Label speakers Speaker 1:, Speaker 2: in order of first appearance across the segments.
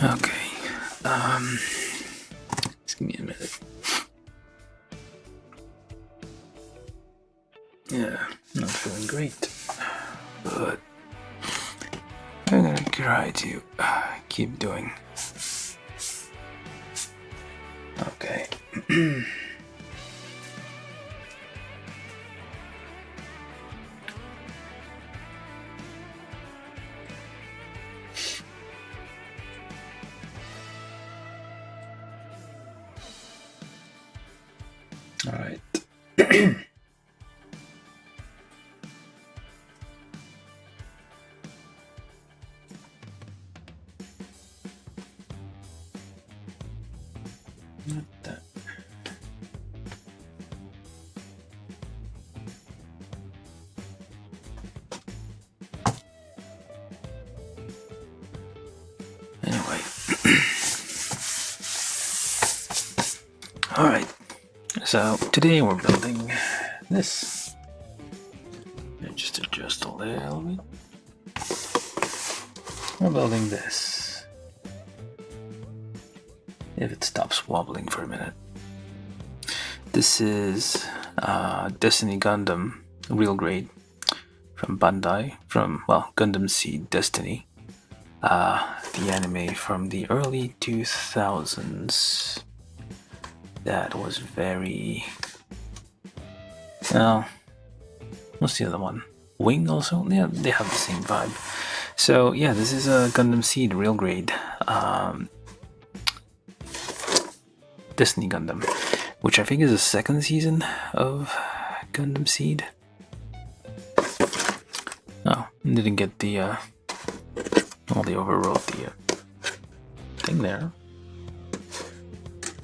Speaker 1: Okay. Just give me a minute. Yeah, not feeling great, but I'm gonna try to keep doing. Okay. All right. Not that. Anyway. All right. So today we're building this. Just adjust a little bit. We're building this. If it stops wobbling for a minute. This is Destiny Gundam real grade from Bandai, from, well, Gundam Seed Destiny. The anime from the early 2000s. That was very... what's the other one? Wing also? Yeah, they have the same vibe. So yeah, this is a Gundam Seed real grade Destiny Gundam, which I think is the second season of Gundam Seed. Oh, didn't get the well, they overwrote the thing there.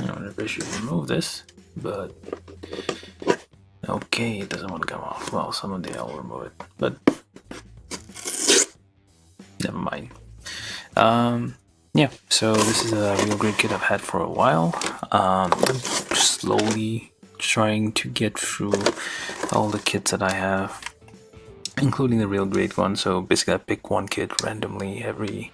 Speaker 1: I don't know if I should remove this, but okay, it doesn't want to come off. Well, someday I'll remove it, but never mind. Yeah, so this is a real great kit I've had for a while. I'm slowly trying to get through all the kits that I have, including the real great one. So basically I pick one kit randomly every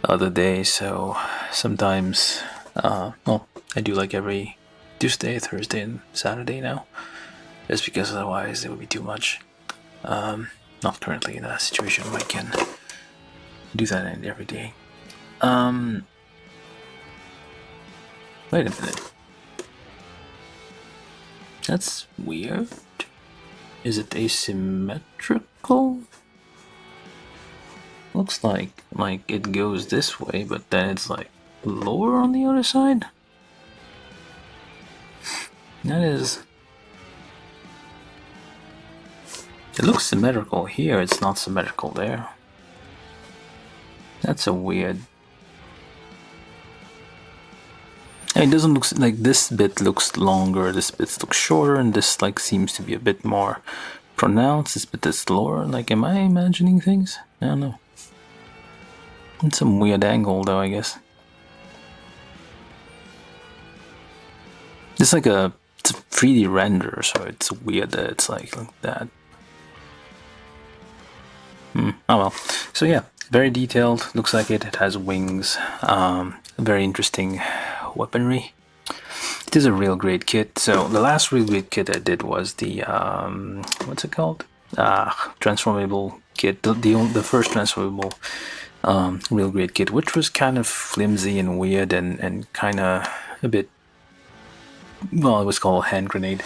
Speaker 1: other day. So sometimes, well, I do like every Tuesday, Thursday, and Saturday now, just because otherwise it would be too much. Not currently in a situation where I can do that every day. Wait a minute. That's weird. Is it asymmetrical? Looks like it goes this way, but then it's like lower on the other side. That is... It looks symmetrical here, it's not symmetrical there. That's a weird... I mean, it doesn't look like this bit looks longer, this bit looks shorter, and this like seems to be a bit more pronounced, this bit is lower. Like, am I imagining things? I don't know. It's some weird angle though, I guess. It's like it's a 3D render, so it's weird that it's like that. Oh well. So yeah, very detailed. Looks like it has wings. Very interesting weaponry. It is a real great kit. So the last real great kit I did was the what's it called? Transformable kit. The first transformable real great kit, which was kind of flimsy and weird and kind of a bit, well, it was called hand grenade.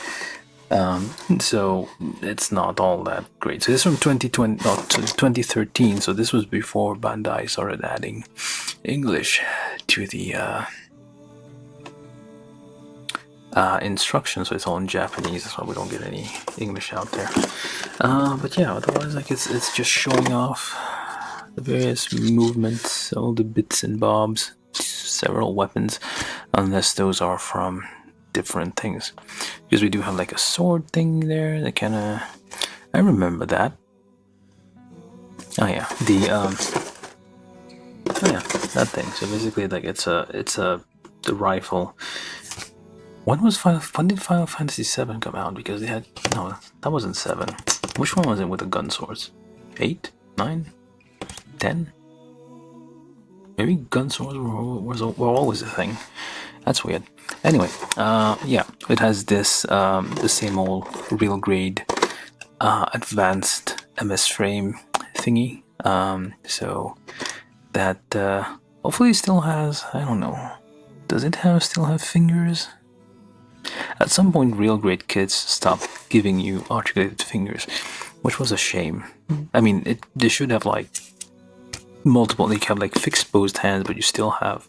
Speaker 1: So it's not all that great. So this is from 2013, so this was before Bandai started adding English to the instructions, so it's all in Japanese, that's why we don't get any English out there. But yeah, otherwise, like, it's just showing off the various movements, all the bits and bobs, several weapons, unless those are from different things, because we do have like a sword thing there that kind of, I remember that. Oh yeah, the oh yeah, that thing. So basically, like, it's the rifle. When did Final Fantasy VII come out? Because they had, no, that wasn't 7. Which one was it with the gun swords? 8, 9, 10? Maybe gun swords were always a thing. That's weird. Anyway, yeah, it has this the same old real grade advanced MS frame thingy. So that hopefully still has, I don't know, does it still have fingers? At some point, real grade kits stopped giving you articulated fingers, which was a shame. I mean, they should have like multiple. They have like fixed posed hands, but you still have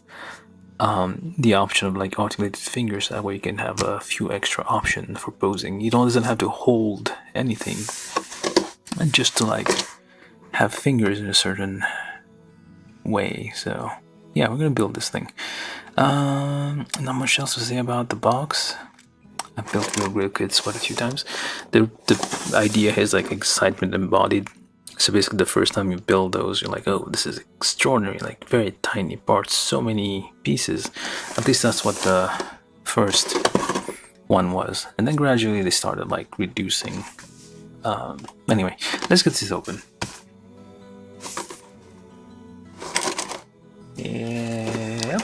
Speaker 1: the option of like articulated fingers. That way, you can have a few extra options for posing. You don't doesn't have to hold anything, and just to like have fingers in a certain way. So yeah, we're gonna build this thing. Not much else to say about the box. I've built real grade kits quite a few times. The idea is like excitement embodied. So basically the first time you build those, you're like, oh, this is extraordinary, like very tiny parts, so many pieces. At least that's what the first one was. And then gradually they started like reducing. Anyway, let's get this open. Yeah.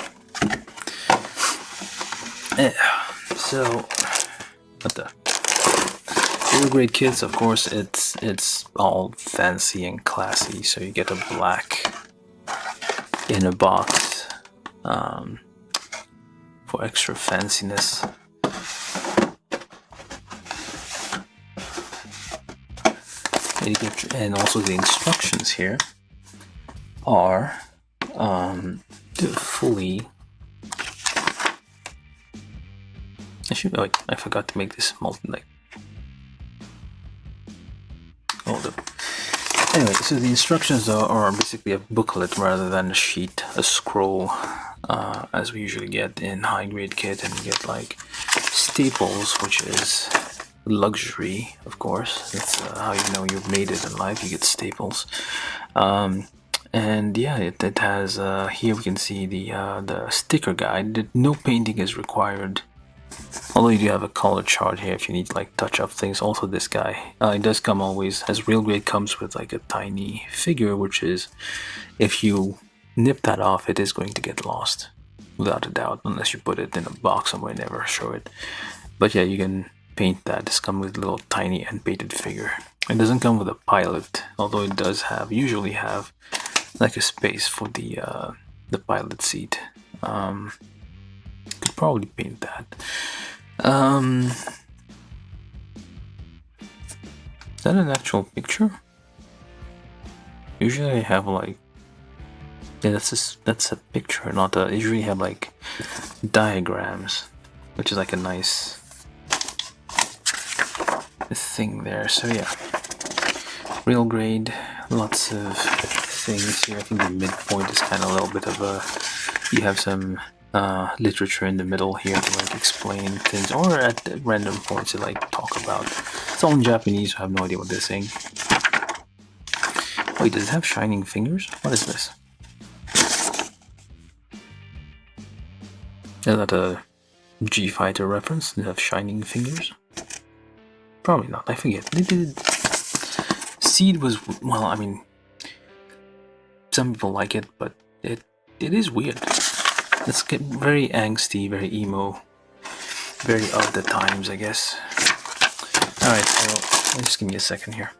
Speaker 1: So, what the? Real grade kits, of course, it's all fancy and classy. So you get a black inner box for extra fanciness. And also the instructions here are fully. I forgot to make this like. Hold up. Anyway, so the instructions are basically a booklet rather than a sheet, a scroll, as we usually get in high grade kit, and you get like staples, which is luxury, of course. That's how you know you've made it in life. You get staples. And yeah, it has here we can see the sticker guide. No painting is required, although you do have a color chart here if you need to like touch up things. Also this guy, it does come always, as real grade comes with like a tiny figure, which is, if you nip that off, it is going to get lost without a doubt, unless you put it in a box somewhere and never show it. But yeah, you can paint that. This comes with a little tiny unpainted figure. It doesn't come with a pilot, although it does usually have like a space for the pilot seat. Could probably paint that. Is that an actual picture? Usually I have like, yeah, that's a picture, not a. I usually have like diagrams, which is like a nice thing there. So yeah, real grade, lots of things here. I think the midpoint is kind of a little bit of a. You have some literature in the middle here to like explain things, or at random points to like talk about. It's all in Japanese, so I have no idea what they're saying. Wait, does it have shining fingers? What is this? Is that a G-Fighter reference? Does it have shining fingers? Probably not, I forget. Seed was, well, I mean, some people like it, but it is weird. It's very angsty, very emo, very of the times, I guess. Alright, so just give me a second here.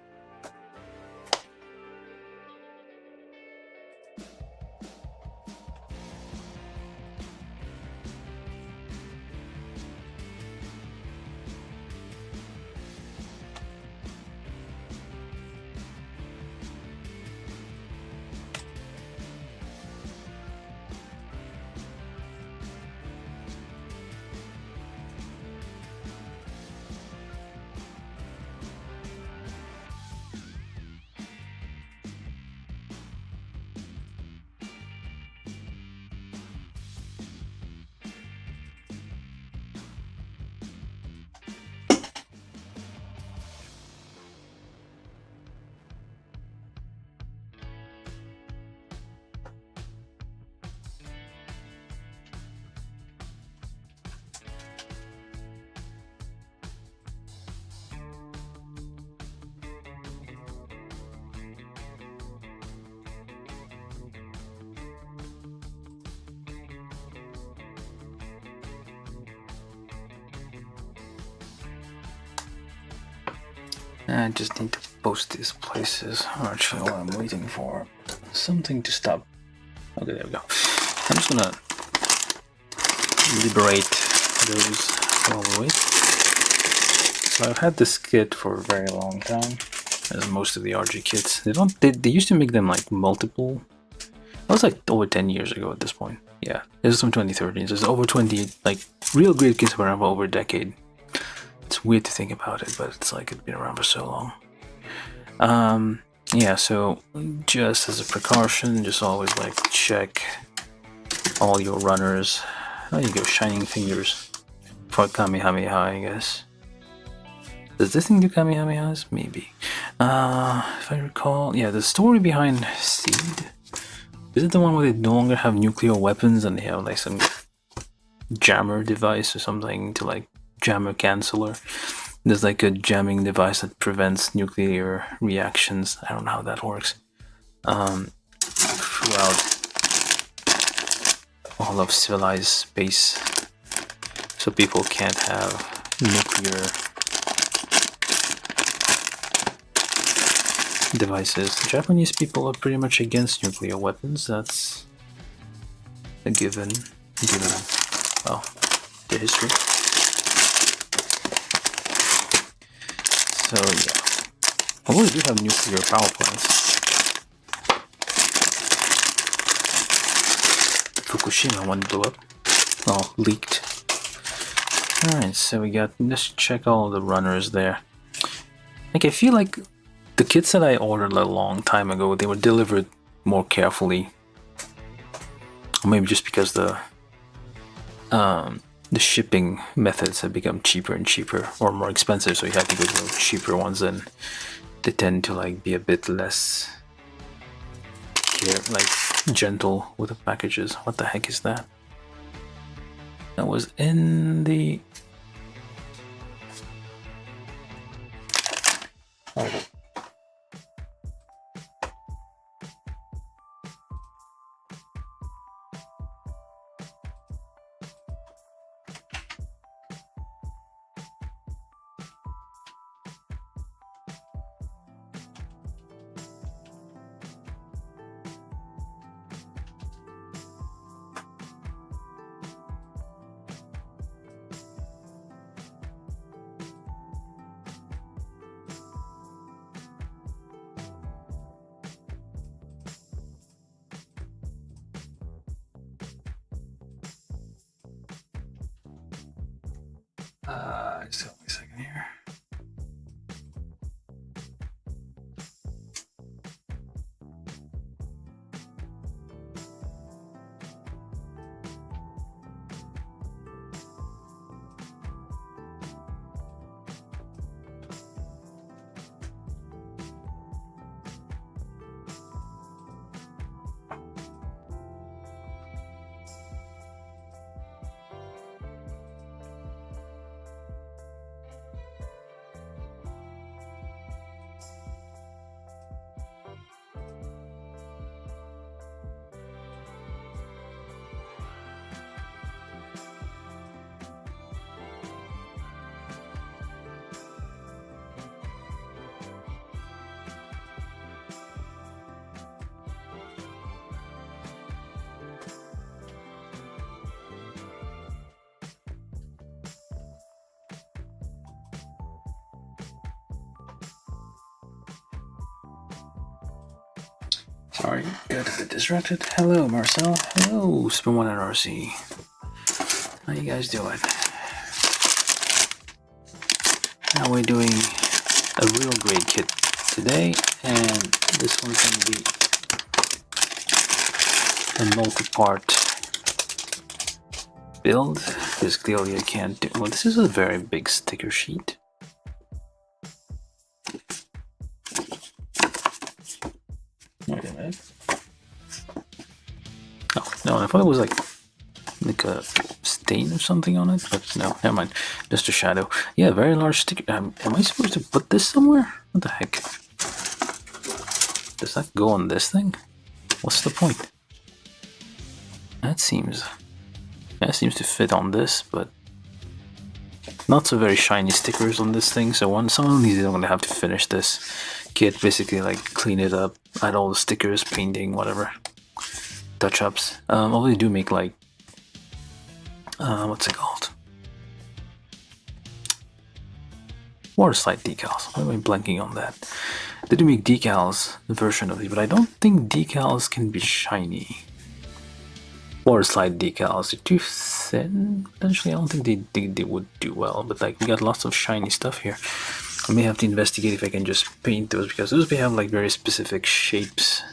Speaker 1: I just need to post these places. Actually, while I'm waiting for something to stop. Okay, there we go. I'm just gonna liberate those while we wait. So I've had this kit for a very long time, as most of the RG kits. They used to make them like multiple. That was like over 10 years ago at this point. Yeah, this is from 2013. So it's over 20, like real great kits were around for over a decade. It's weird to think about it, but it's like it's been around for so long. Yeah, so just as a precaution, just always like check all your runners. There you go, shining fingers for Kamehameha, I guess. Does this thing do Kamehamehas? Maybe. If I recall, yeah, the story behind Seed. Is it the one where they no longer have nuclear weapons and they have like some jammer device or something to like jammer canceller? There's like a jamming device that prevents nuclear reactions. I don't know how that works. Throughout all of civilized space, so people can't have nuclear devices. The Japanese people are pretty much against nuclear weapons. That's a given. Well, the history. So yeah, although we do have nuclear power plants. Fukushima one blew up. Oh, leaked. Alright, so we got, let's check all the runners there. Like, I feel like the kits that I ordered a long time ago, they were delivered more carefully. Or maybe just because the shipping methods have become cheaper and cheaper, or more expensive, so you have to go to the cheaper ones, and they tend to like be a bit less gentle with the packages. What the heck is that? That was in the... Oh. Just help me a second here. Sorry, got a bit distracted. Hello, Marcel. Hello, Spin1 and RC. How you guys doing? Now we're doing a real great kit today, and this one's going to be a multi-part build, because clearly I can't do... Well, this is a very big sticker sheet. Wait a minute. Oh, no, I thought it was like a stain or something on it, but no, never mind. Just a shadow. Yeah, very large sticker. Am I supposed to put this somewhere? What the heck? Does that go on this thing? What's the point? That seems to fit on this, but not so very shiny stickers on this thing, so some of these I'm gonna have to finish this kit, basically like clean it up, add all the stickers, painting, whatever, touch-ups. Although they do make like what's it called? Water slide decals. Why am I blanking on that? They do make decals version of it, but I don't think decals can be shiny. Water slide decals are too thin. Potentially, I don't think they would do well. But like, we got lots of shiny stuff here. I may have to investigate if I can just paint those, because those may have like very specific shapes.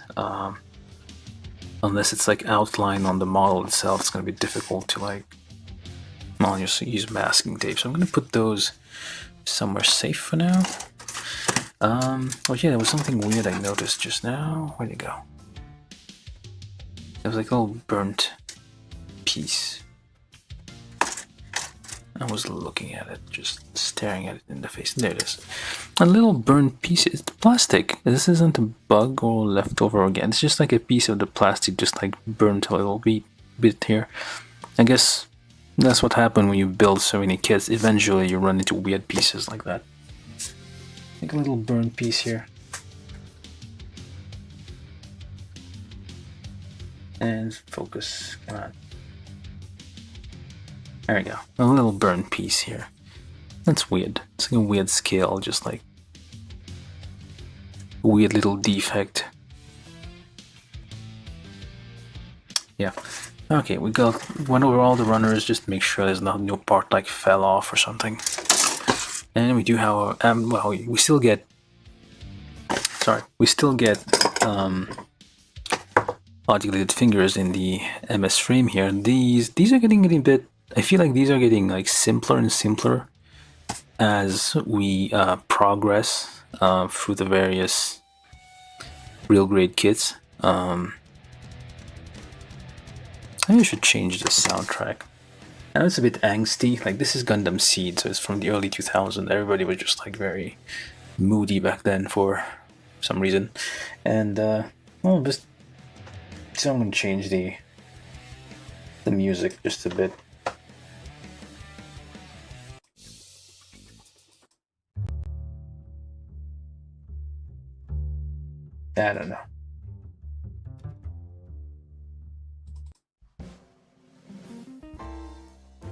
Speaker 1: Unless it's like outlined on the model itself, it's gonna be difficult to like. I'll just use masking tape. So I'm gonna put those somewhere safe for now. Oh yeah, there was something weird I noticed just now. Where'd it go? It was like a little burnt piece. I was looking at it, just staring at it in the face. There it is. A little burnt piece. It's plastic. This isn't a bug or leftover again. It's just like a piece of the plastic, just like burnt a little bit here. I guess that's what happened when you build so many kits. Eventually you run into weird pieces like that. Like a little burnt piece here. And focus, come on. There we go, a little burnt piece here. That's weird. It's like a weird scale, just like a weird little defect. Yeah. Okay, went over all the runners just to make sure there's no part like fell off or something. And we do have well, we still get articulated fingers in the MS frame here. These are getting a bit. I feel like these are getting like simpler and simpler as we progress through the various real grade kits. I think I should change the soundtrack. I know it's a bit angsty. Like, this is Gundam Seed, so it's from the early 2000s. Everybody was just like very moody back then for some reason, and well, just so I'm gonna change the music just a bit. I don't know.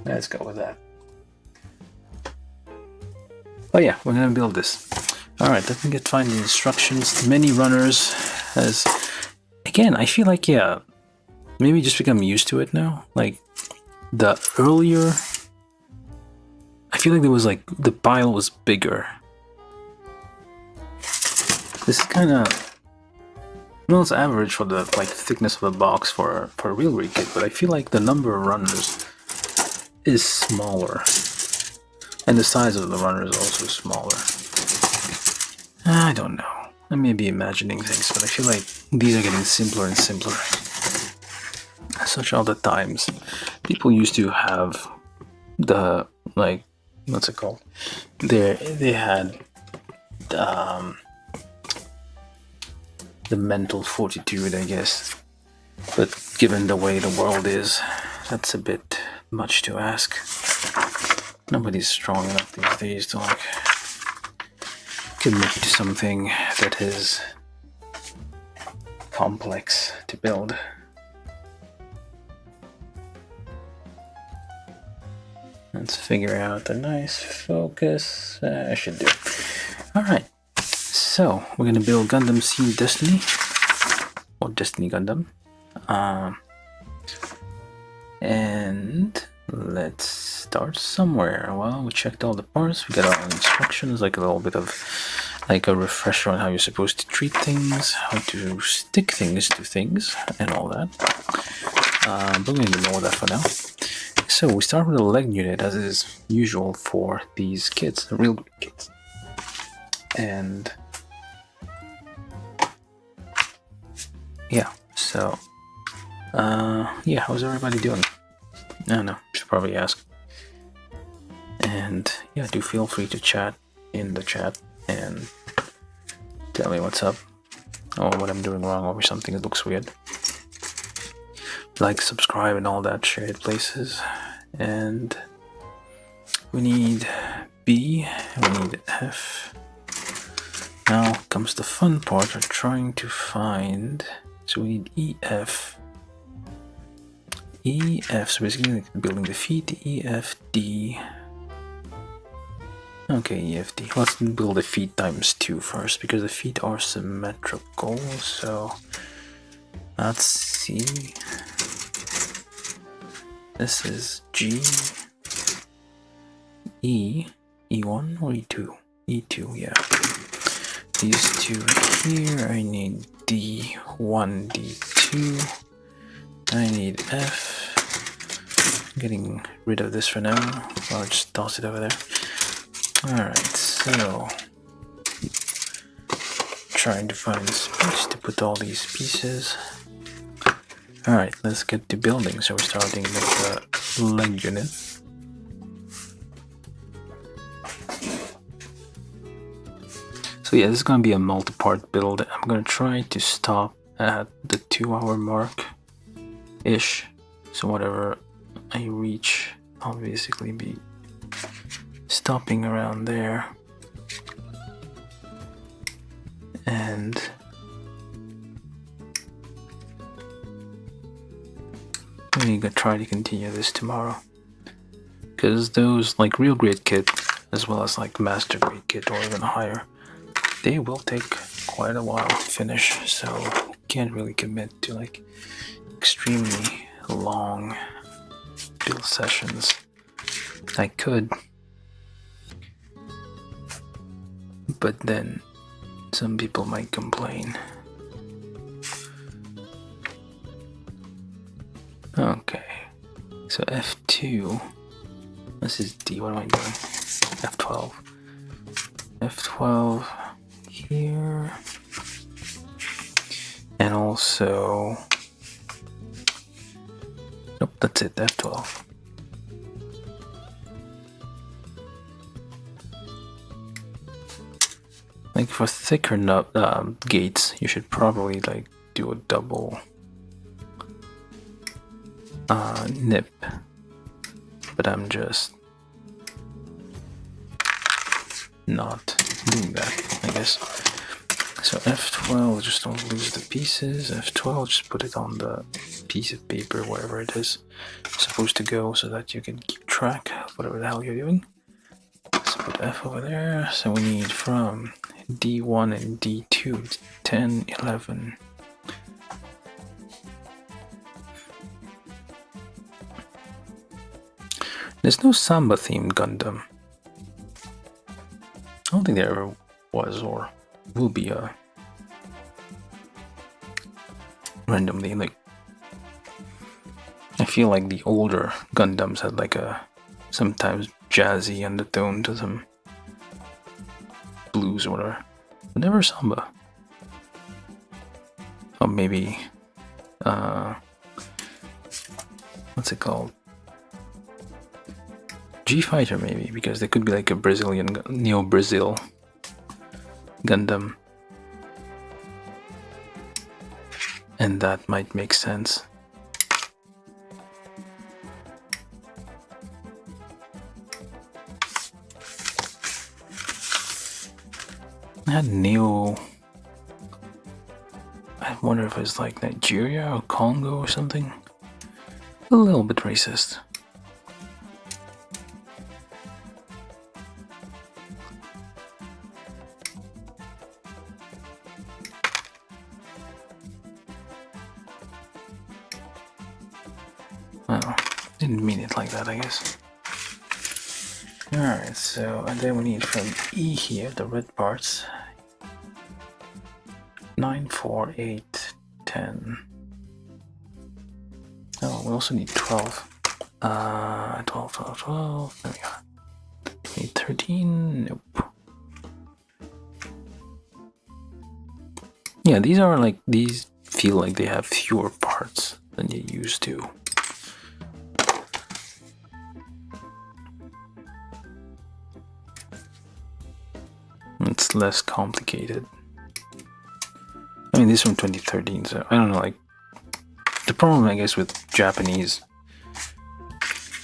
Speaker 1: Let's go with that. Oh yeah, we're gonna build this. Alright, let me find the instructions. Many runners. As again, I feel like, yeah, maybe just become used to it now. Like, the earlier, I feel like there was like, the pile was bigger. This is kind of, well, it's average for the like thickness of the box for a real grade kit, but I feel like the number of runners is smaller, and the size of the runner is also smaller. I don't know. I may be imagining things, but I feel like these are getting simpler and simpler. Such are the times. People used to have the, like, what's it called? They had the mental fortitude, I guess. But given the way the world is, that's a bit much to ask. Nobody's strong enough these days to like commit to something that is complex to build. Let's figure out a nice focus. I should do. Alright, so we're gonna build Gundam Seed Destiny, or Destiny Gundam. And let's start somewhere. Well, we checked all the parts, we got all the instructions, like a little bit of like a refresher on how you're supposed to treat things, how to stick things to things, and all that. But we need to know that for now. So we start with a leg unit, as is usual for these kits, the real kits. And yeah, so yeah, how's everybody doing? I don't know, should probably ask. And yeah, do feel free to chat in the chat and tell me what's up, or what I'm doing wrong, or something that looks weird. Like, subscribe, and all that shared places. And We need B, we need F. Now comes the fun part of trying to find, so we need EF. EF, so basically building the feet, EFD. Okay, EFD. Let's build the feet times 2 first, because the feet are symmetrical, so let's see. This is G, E, E1 or E2? E2, yeah. These two here, I need D1, D2, I need F. I'm getting rid of this for now, I'll just toss it over there. Alright, so trying to find space to put all these pieces. Alright, let's get to building. So we're starting with the leg unit. So yeah, this is going to be a multi-part build. I'm going to try to stop at the 2-hour mark-ish. So whatever I reach, I'll basically be stopping around there. And I'm gonna try to continue this tomorrow. Because those, like real grade kit, as well as like master grade kit or even higher, they will take quite a while to finish, so can't really commit to like extremely long build sessions. I could, but then some people might complain. Okay, so F2, this is D, what am I doing? F12. F12 here, and also, nope, that's it, F12. Like for thicker gates, you should probably like do a double nip, but I'm just not doing that, I guess. So F12, just don't lose the pieces. F12, just put it on the piece of paper wherever it is supposed to go, so that you can keep track of whatever the hell you're doing. So put F over there. So we need from D1 and D2, 10, 11. There's no Samba themed Gundam. I don't think there ever was or will be a randomly, like, I feel like the older Gundams had like a sometimes jazzy undertone to them, blues or whatever, but never Samba. Or maybe what's it called? G-Fighter maybe, because there could be like a Brazilian, Neo-Brazil Gundam. And that might make sense. I had Neo... I wonder if it's like Nigeria or Congo or something. A little bit racist. Well, didn't mean it like that, I guess. Alright, so, and then we need from E here, the red parts. 9, 4, 8, 10. Oh, we also need 12. 12, 12, 12. There we go. Need 13. Nope. Yeah, these are like, these feel like they have fewer parts than you used to. It's less complicated. I mean, this is from 2013, so I don't know, like, the problem, I guess, with Japanese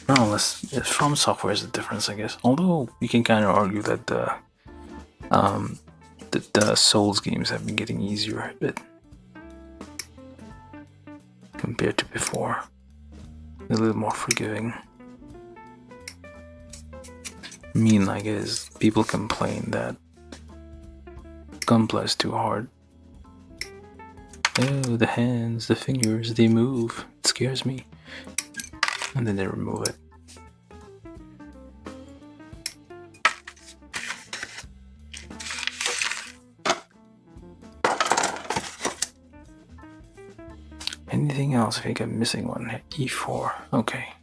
Speaker 1: more or less, From Software is the difference, I guess. Although you can kind of argue that the Souls games have been getting easier a bit compared to before. A little more forgiving. I mean, I guess people complain that Gunpla is too hard. Oh, the hands, the fingers, they move. It scares me. And then they remove it. Anything else? I think I'm missing one. E4. Okay.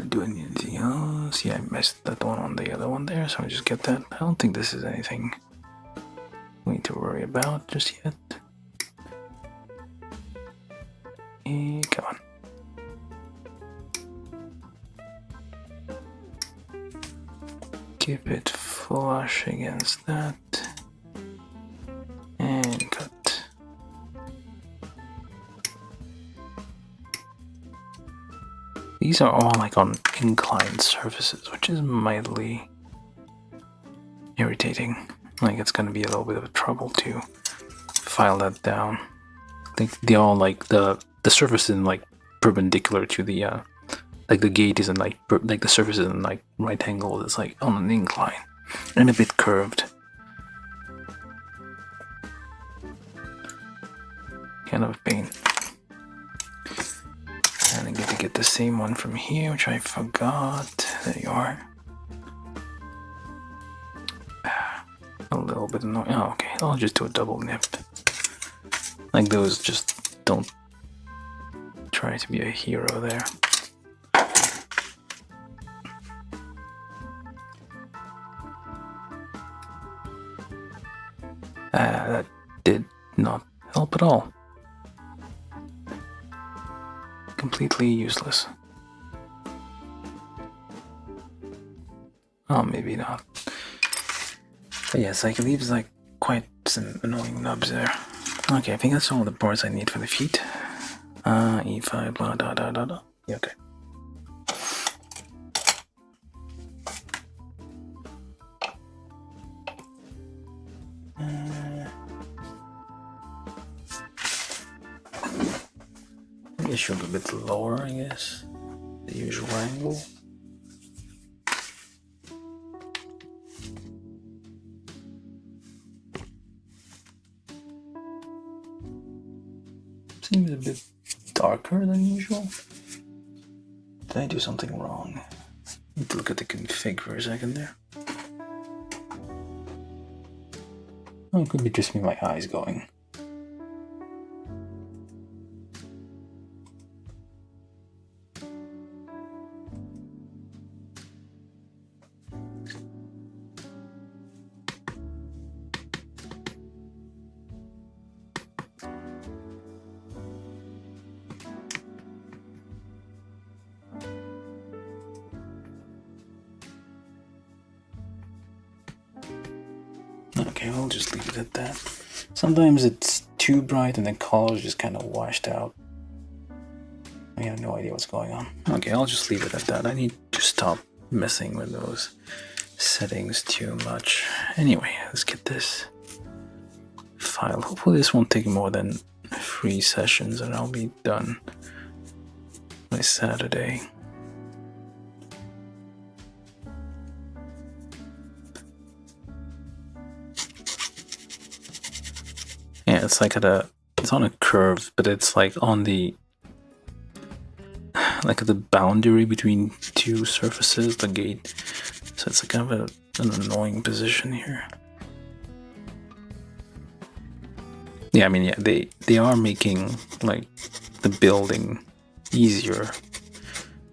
Speaker 1: Do I need anything else? Yeah, I missed that one on the other one there, so I just get that. I don't think this is anything we need to worry about just yet. Come on. Keep it flush against that. And cut. These are all like on inclined surfaces, which is mildly irritating. Like it's gonna be a little bit of a trouble to file that down. I think they all like the surface isn't like perpendicular to the like the gate isn't like the surface isn't like right angle. It's like on an incline and a bit curved. Kind of a pain. And I get to get the same one from here, which I forgot. There you are. A little bit annoying. Oh, okay. I'll just do a double nip. Like those, just don't try to be a hero there. That did not help at all. Completely useless. Oh, maybe not. But yes, like it leaves like quite some annoying nubs there. Okay, I think that's all the parts I need for the feet. E5, blah, da, da, da, da. Yeah, okay. Maybe I should go a bit lower, I guess. The usual angle. Seems a bit darker than usual. Did I do something wrong? Need to look at the config for a second there. Oh, it could be just me, my eyes going. Okay, I'll just leave it at that. Sometimes it's too bright and the colors just kind of washed out. I have no idea what's going on. Okay, I'll just leave it at that. I need to stop messing with those settings too much. Anyway, let's get this file. Hopefully this won't take more than 3 sessions and I'll be done by Saturday. Yeah, it's like it's on a curve, but it's like on the, like at the boundary between 2 surfaces, the gate. So it's like kind of an annoying position here. Yeah, I mean, yeah, they are making like the building easier.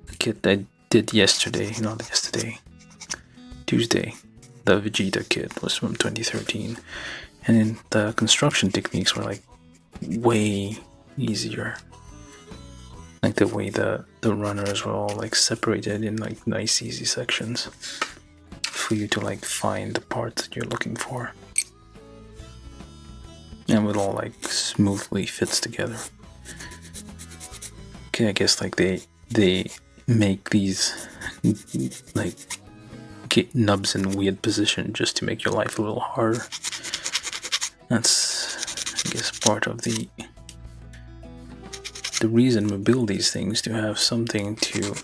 Speaker 1: The kit I did yesterday, not yesterday, Tuesday, the Vegeta kit was from 2013. And then the construction techniques were like way easier. Like the way the runners were all like separated in like nice easy sections for you to like find the parts that you're looking for. And it all like smoothly fits together. Okay, I guess like they make these like nubs in weird position just to make your life a little harder. That's, I guess, part of the reason we build these things, to have something to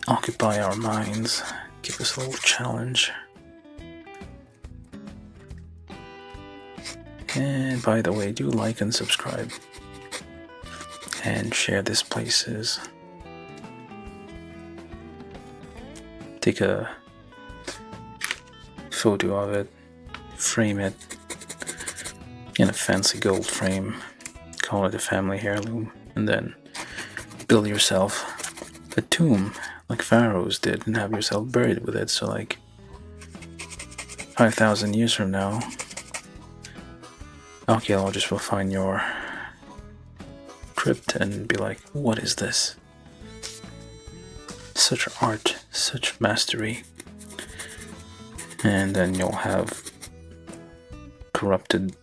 Speaker 1: occupy our minds, give us a little challenge. And by the way, do like and subscribe and share this places. Take a photo of it, frame it in a fancy gold frame, call it a family heirloom, and then build yourself a tomb like pharaohs did and have yourself buried with it. So like 5,000 years from now, archaeologists will find your crypt and be like, what is this? Such art, such mastery. And then you'll have corrupted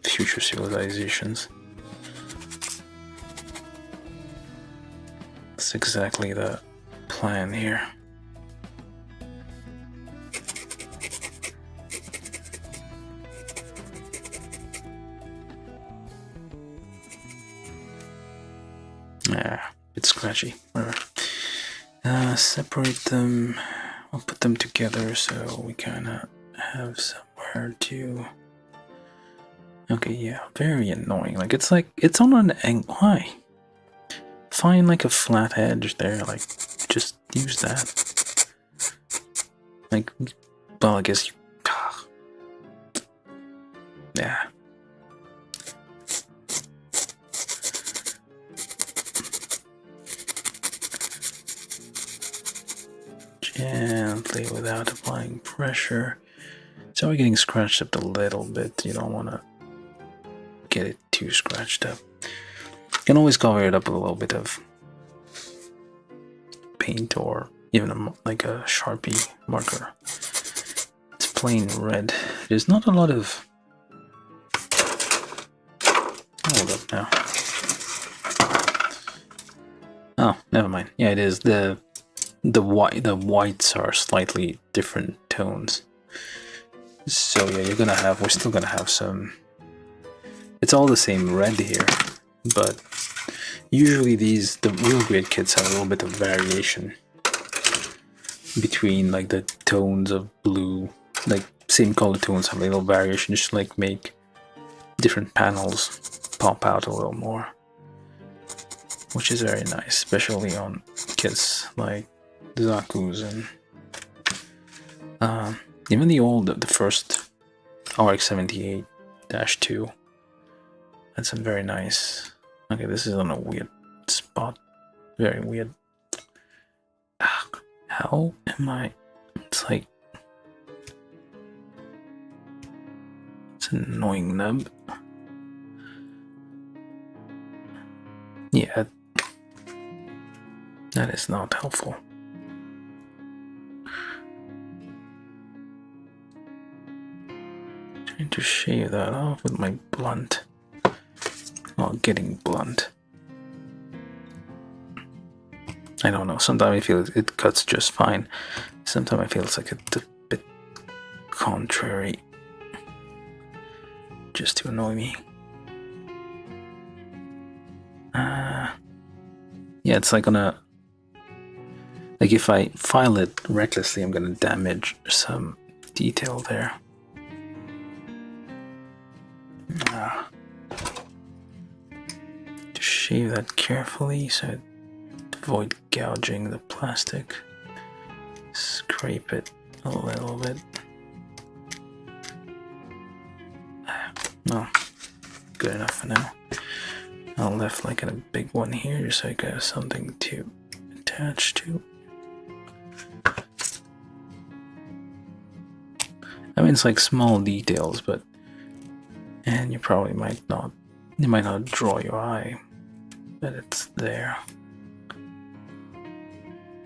Speaker 1: future civilizations. That's exactly the plan here. Yeah, it's scratchy. Whatever. Separate them. I'll put them together so we kind of have somewhere to. Okay, yeah, very annoying. Like it's on an angle. Why? Find like a flat edge there. Like just use that. Like, well, I guess you. Yeah. Gently without applying pressure. So we're getting scratched up a little bit. You don't want to get it too scratched up. You can always cover it up with a little bit of paint or even like a Sharpie marker. It's plain red. There's not a lot of. Hold up now. Oh, never mind. Yeah, it is the whites are slightly different tones. So yeah, we're still gonna have some. It's all the same red here, but usually the real great kits have a little bit of variation between like the tones of blue, like same color tones have a little variation, just to like make different panels pop out a little more, which is very nice, especially on kits like Zaku's and even the first RX-78-2 had some very nice. Okay, this is on a weird spot, very weird. How am I? It's like it's an annoying nub. Yeah, that is not helpful. Trying to shave that off with my blunt. Well, getting blunt. I don't know. Sometimes I feel it cuts just fine. Sometimes I feel it's like a bit contrary, just to annoy me. Yeah, it's like like if I file it recklessly, I'm gonna damage some detail there. Just shave that carefully so I avoid gouging the plastic. Scrape it a little bit. No, good enough for now. I'll left like a big one here just so I got something to attach to. I mean, it's like small details, but and you might not draw your eye, but it's there.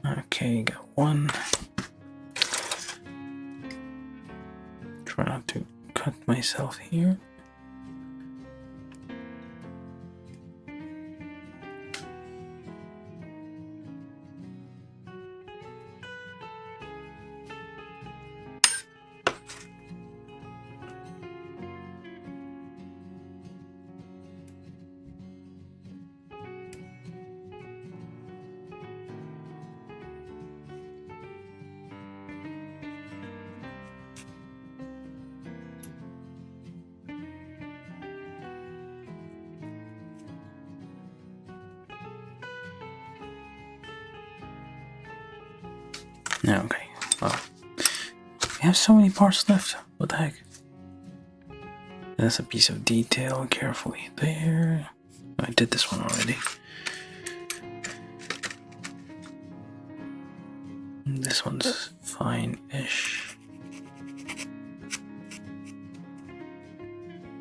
Speaker 1: Okay, got one. Try not to cut myself here. Okay. Well, we have so many parts left. What the heck? That's a piece of detail carefully there. I did this one already. This one's fine-ish.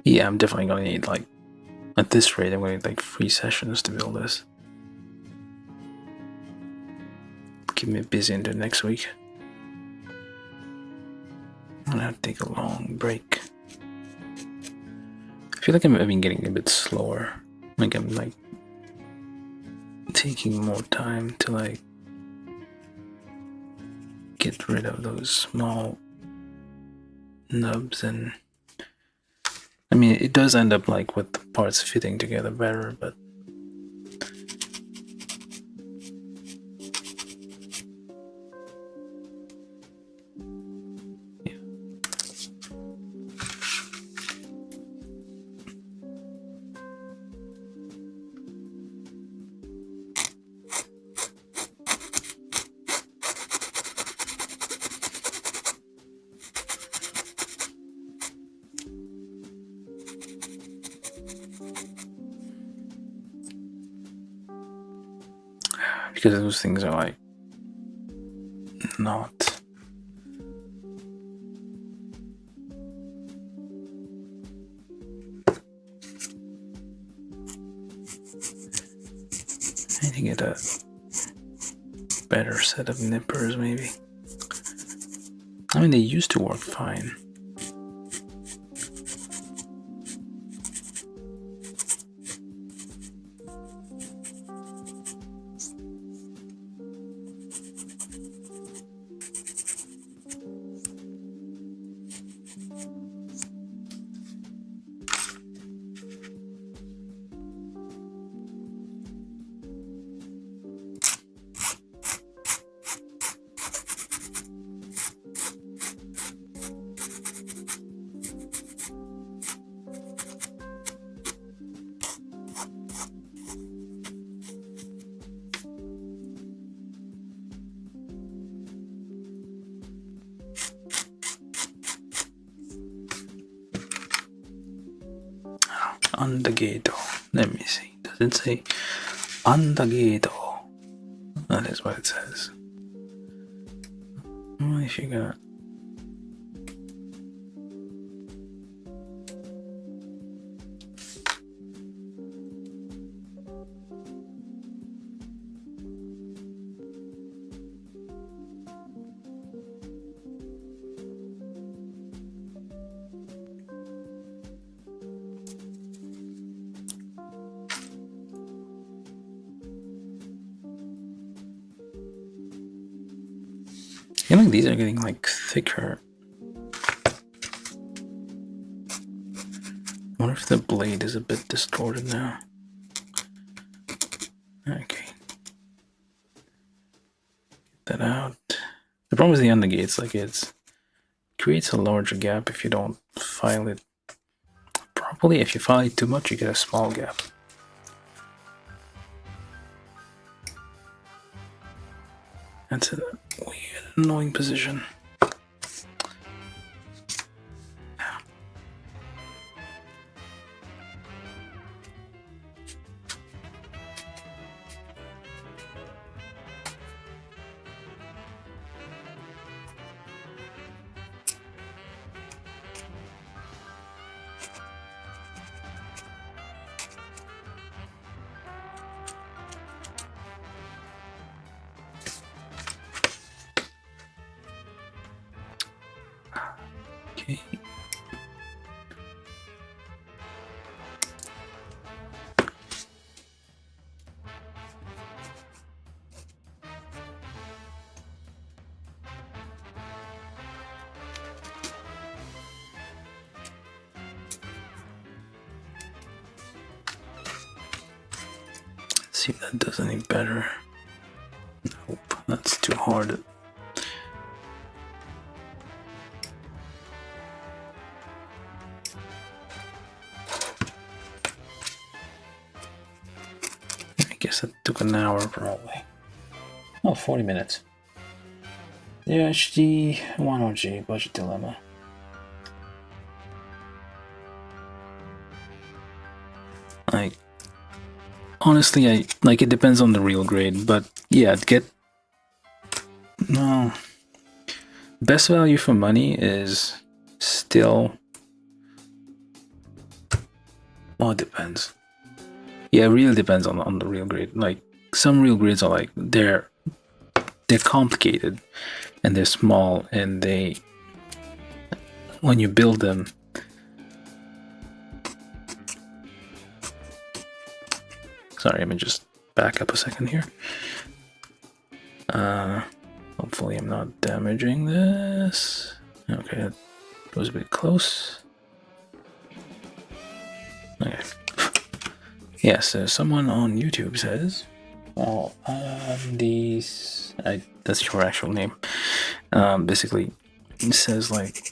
Speaker 1: Yeah, I'm definitely gonna need, like, at this rate, I'm gonna need like 3 sessions to build this. Keep me busy into next week. I'm gonna have to take a long break. I feel like I've been getting a bit slower. Like I'm like taking more time to like get rid of those small nubs, and I mean it does end up like with the parts fitting together better, but because those things are like not. I need to get a better set of nippers, maybe. I mean, they used to work fine. Andagato. Let me see. Does it say Andagato? That is what it says. Well, if you got. I feel like these are getting like thicker. I wonder if the blade is a bit distorted now. Okay. Get that out. The problem with the undergates, like it creates a larger gap if you don't file it properly. If you file it too much, you get a small gap. That's a weird, annoying position. Okay. See if that does any better. Nope, that's too hard. I guess it took an hour probably. Oh, 40 minutes. Yeah, HD 10G budget dilemma. Like, honestly, I like it depends on the real grade, but yeah, no, best value for money is still, well, it depends. Yeah, it really depends on the real grade. Like some real grades are like they're complicated and they're small, and they, when you build them, sorry, let me just back up a second here. Hopefully I'm not damaging this. Okay, that was a bit close. Okay. Yeah, so someone on YouTube says, well, that's your actual name. Basically, it says like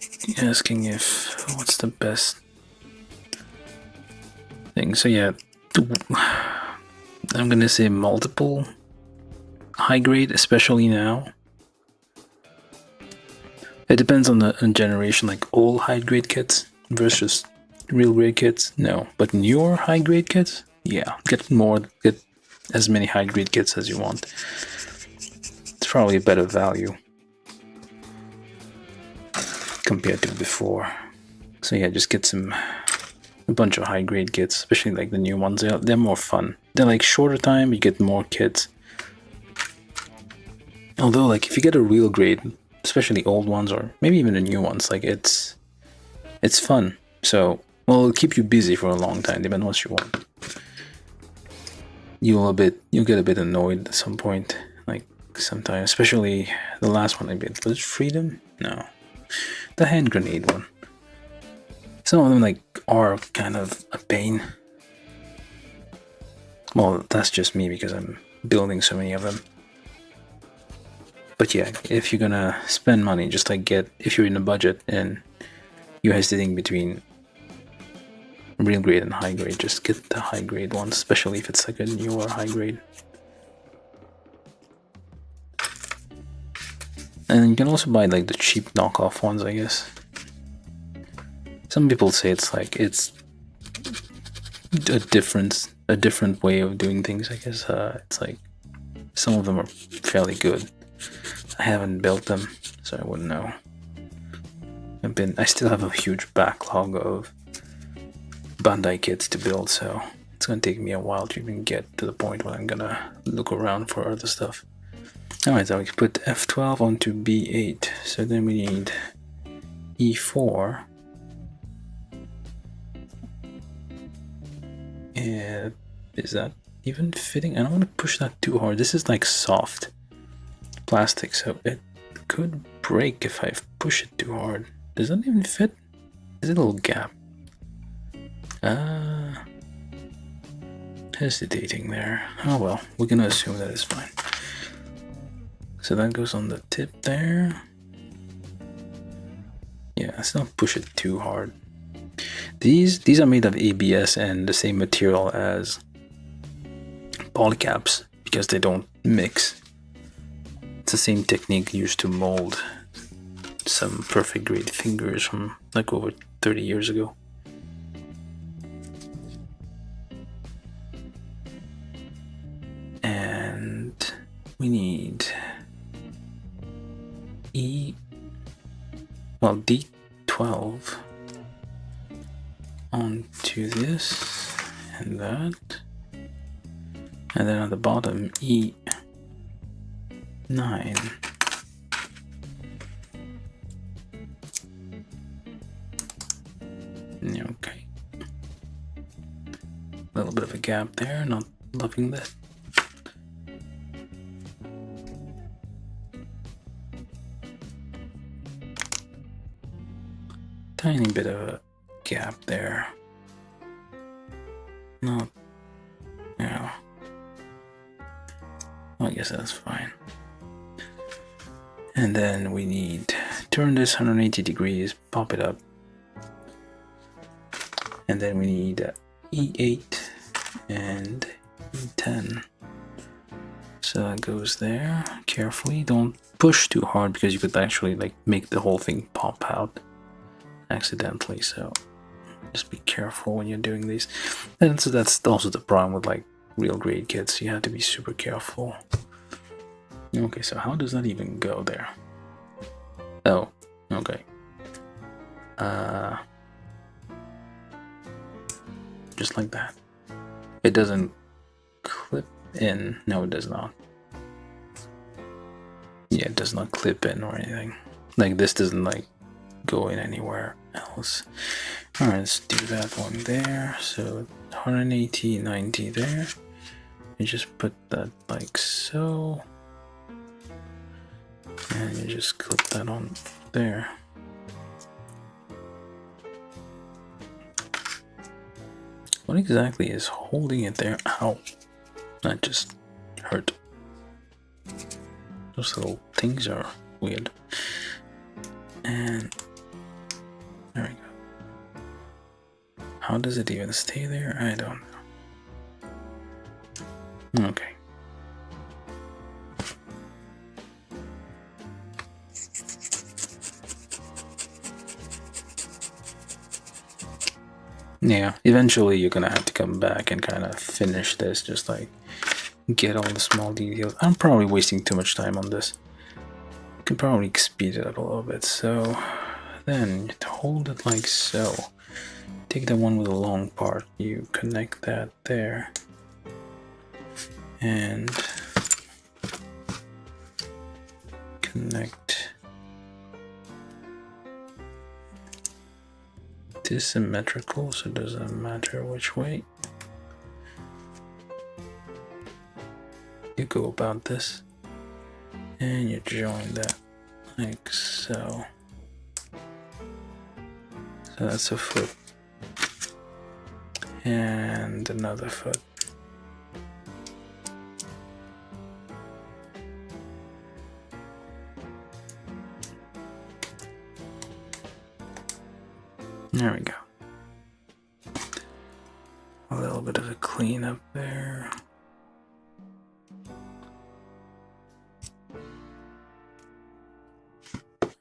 Speaker 1: asking if what's the best thing. So yeah, I'm gonna say multiple high grade, especially now. It depends on the generation, like old high grade kits versus real grade kits. No, but newer high grade kits, yeah, get as many high grade kits as you want. It's probably a better value compared to before. So yeah, just get a bunch of high grade kits, especially like the new ones. They're more fun. They're like shorter time, you get more kits. Although like if you get a real grade, especially old ones or maybe even the new ones, like it's fun. So well, it'll keep you busy for a long time, depending on what you want. You'll get a bit annoyed at some point, like sometimes, especially the last one I did. Was it Freedom? No, the hand grenade one. Some of them like are kind of a pain. Well, that's just me because I'm building so many of them. But yeah, if you're gonna spend money, just like if you're in a budget and you're hesitating between real grade and high grade, just get the high grade ones, especially if it's like a newer high grade. And you can also buy like the cheap knockoff ones, I guess. Some people say it's a different way of doing things, I guess. It's like some of them are fairly good. I haven't built them, so I wouldn't know. I still have a huge backlog of Bandai kits to build, so it's gonna take me a while to even get to the point where I'm gonna look around for other stuff. Alright, so we can put F12 onto B8, so then we need E4. And is that even fitting? I don't want to push that too hard. This is like soft plastic, so it could break if I push it too hard. Does that even fit? There's a little gap. Hesitating there. Oh well, we're gonna assume that it's fine. So that goes on the tip there. Yeah, let's not push it too hard. These are made of ABS and the same material as polycaps because they don't mix. It's the same technique used to mold some perfect grade fingers from like over 30 years ago. And we need D12 onto this and that, and then at the bottom E9. Okay, a little bit of a gap there, not loving that. Tiny bit of a gap there. Not, yeah. Well, I guess that's fine. And then we need turn this 180 degrees, pop it up, and then we need E8 and E10. So that goes there. Carefully, don't push too hard because you could actually like make the whole thing pop out accidentally. So just be careful when you're doing these. And so that's also the problem with like real grade kits. You have to be super careful. Okay, so how does that even go there? Oh, okay. Just like that. It doesn't clip in. No, it does not. Yeah, it does not clip in or anything. Like this doesn't like go in anywhere else. Alright, let's do that one there. So 180, 90 there. You just put that like so. And you just clip that on there. What exactly is holding it there? Ow. That just hurt. Those little things are weird. And there we go. How does it even stay there? I don't know. Okay. Yeah, eventually you're gonna have to come back and kind of finish this, just like get all the small details. I'm probably wasting too much time on this. Could probably speed it up a little bit. So then to hold it like so. Take the one with the long part, you connect that there. And connect this symmetrical, so it doesn't matter which way you go about this, and you join that like so. So that's a foot and another foot. There we go. A little bit of a cleanup there.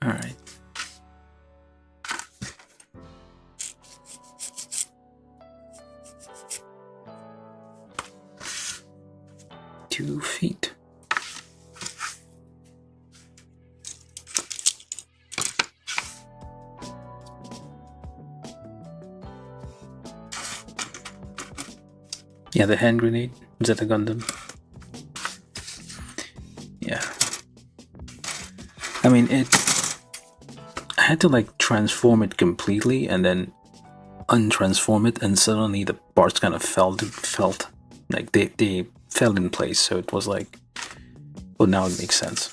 Speaker 1: All right. Two feet. Yeah, the hand grenade. Is that a Gundam? Yeah. I mean, I had to like transform it completely and then untransform it, and suddenly the parts kind of felt like they fell in place. So it was like, well, now it makes sense.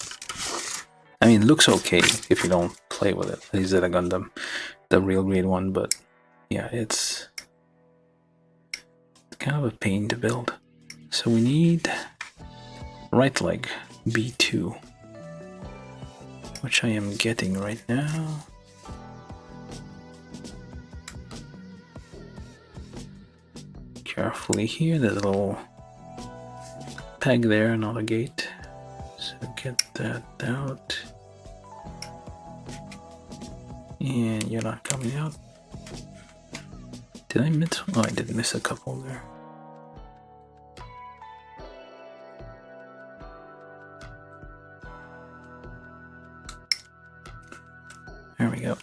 Speaker 1: I mean, it looks okay if you don't play with it. Is it a Gundam, the real grade one? But yeah, it's kind of a pain to build. So we need right leg B2, which I am getting right now. Carefully here, there's a little peg there, not a gate. So get that out. And you're not coming out. Did I miss? Oh, I did miss a couple there. There we go.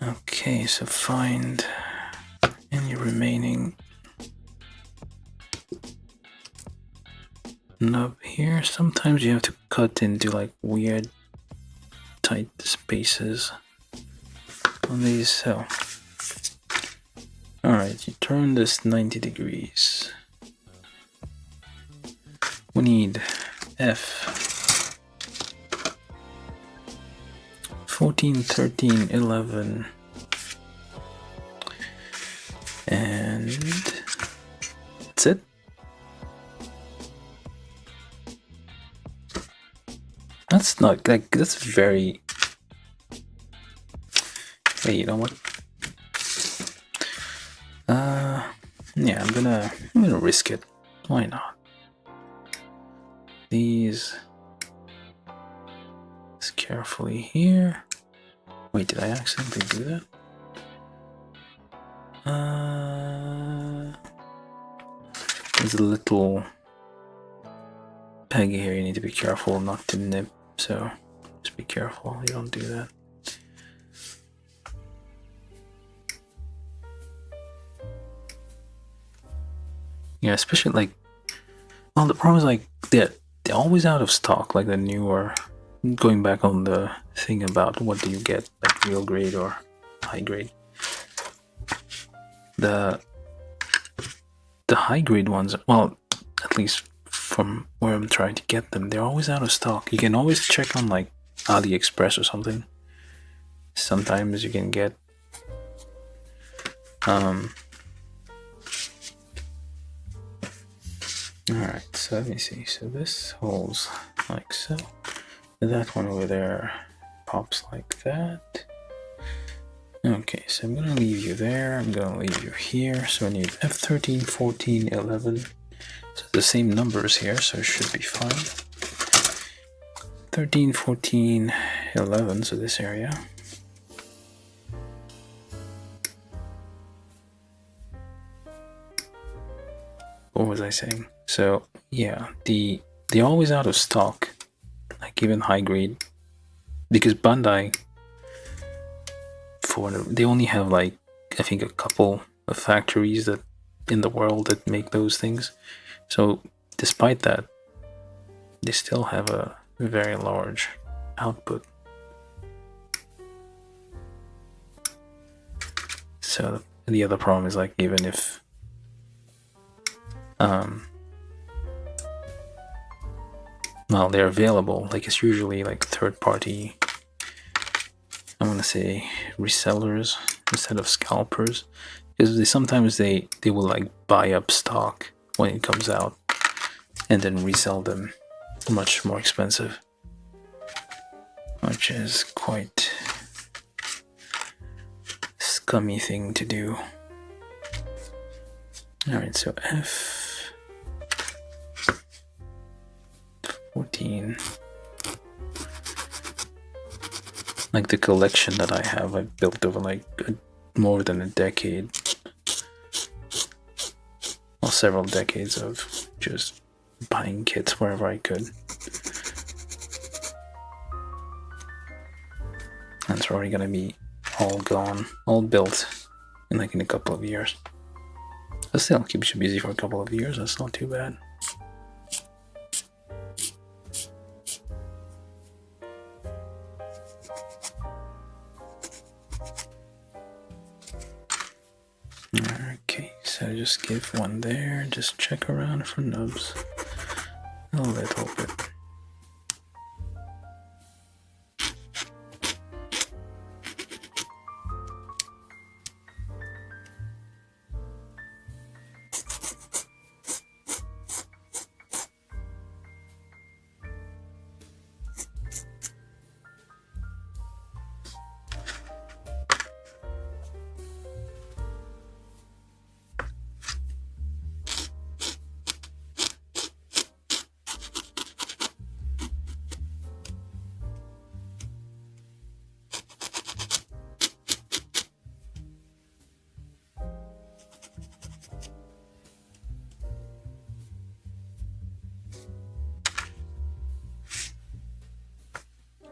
Speaker 1: Okay, so find any remaining nub here. Sometimes you have to cut into like weird tight spaces on these. So alright, you turn this 90 degrees. We need F 14, 13, 11, and that's it. That's not like, that's very, hey, you know what? Yeah, I'm gonna risk it. Why not? these carefully here. Wait, did I accidentally do that? There's a little peg here you need to be careful not to nip, so just be careful you don't do that. Yeah, especially like, well, the problem is like they're always out of stock, like the newer, going back on the thing about what do you get, like real grade or high grade. The high grade ones, well, at least from where I'm trying to get them, they're always out of stock. You can always check on like AliExpress or something. Sometimes you can get alright, so let me see. So this holds like so. That one over there pops like that. Okay, so I'm gonna leave you there. I'm gonna leave you here. So I need F13, 14, 11. So the same numbers here, so it should be fine. 13, 14, 11, so this area. What was I saying? So yeah, they're always out of stock, like even high grade, because Bandai, they only have like, I think, a couple of factories that in the world that make those things. So despite that, they still have a very large output. So the other problem is like, even if well, they're available, like it's usually like third-party, I want to say resellers instead of scalpers, because sometimes they will like buy up stock when it comes out and then resell them much more expensive, which is quite scummy thing to do. Alright, so F14, like the collection that I have, I built over like more than a decade, well, several decades of just buying kits wherever I could. And it's already gonna be all gone, all built in like in a couple of years. But still, keeps you busy for a couple of years, that's not too bad. Okay, so just give one there, just check around for nubs a little bit.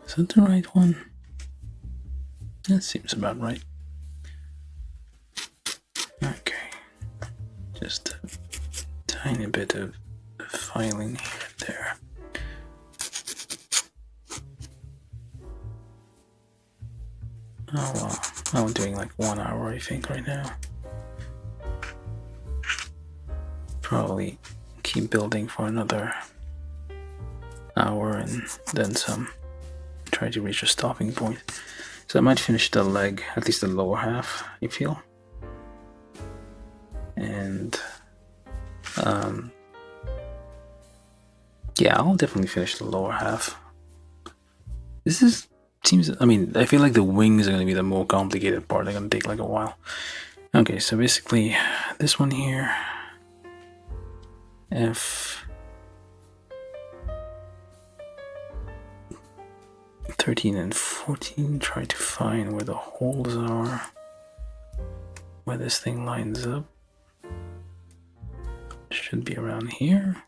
Speaker 1: Is that the right one? That seems about right. Okay, just a tiny bit of filing here and there. Oh wow, I'm doing like 1 hour I think right now. Probably keep building for another hour and then some. Try to reach a stopping point. So I might finish the leg, at least the lower half, I feel. And yeah, I'll definitely finish the lower half. Seems, I mean, I feel like the wings are going to be the more complicated part. They're going to take like a while. Okay, so basically this one here, F, 13 and 14. Try to find where the holes are, where this thing lines up. Should be around here.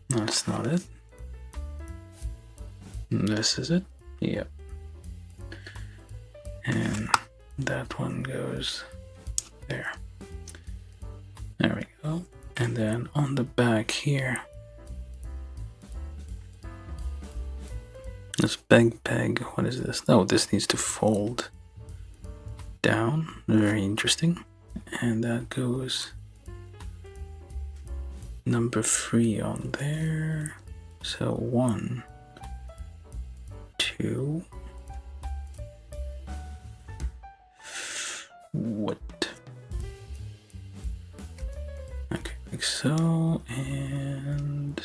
Speaker 1: That's not it. This is it. Yep. And that one goes there. There we go. And then on the back here, this peg. What is this? Oh, this needs to fold down. Very interesting. And that goes number 3 on there. So 1, 2. What? Okay, like so, and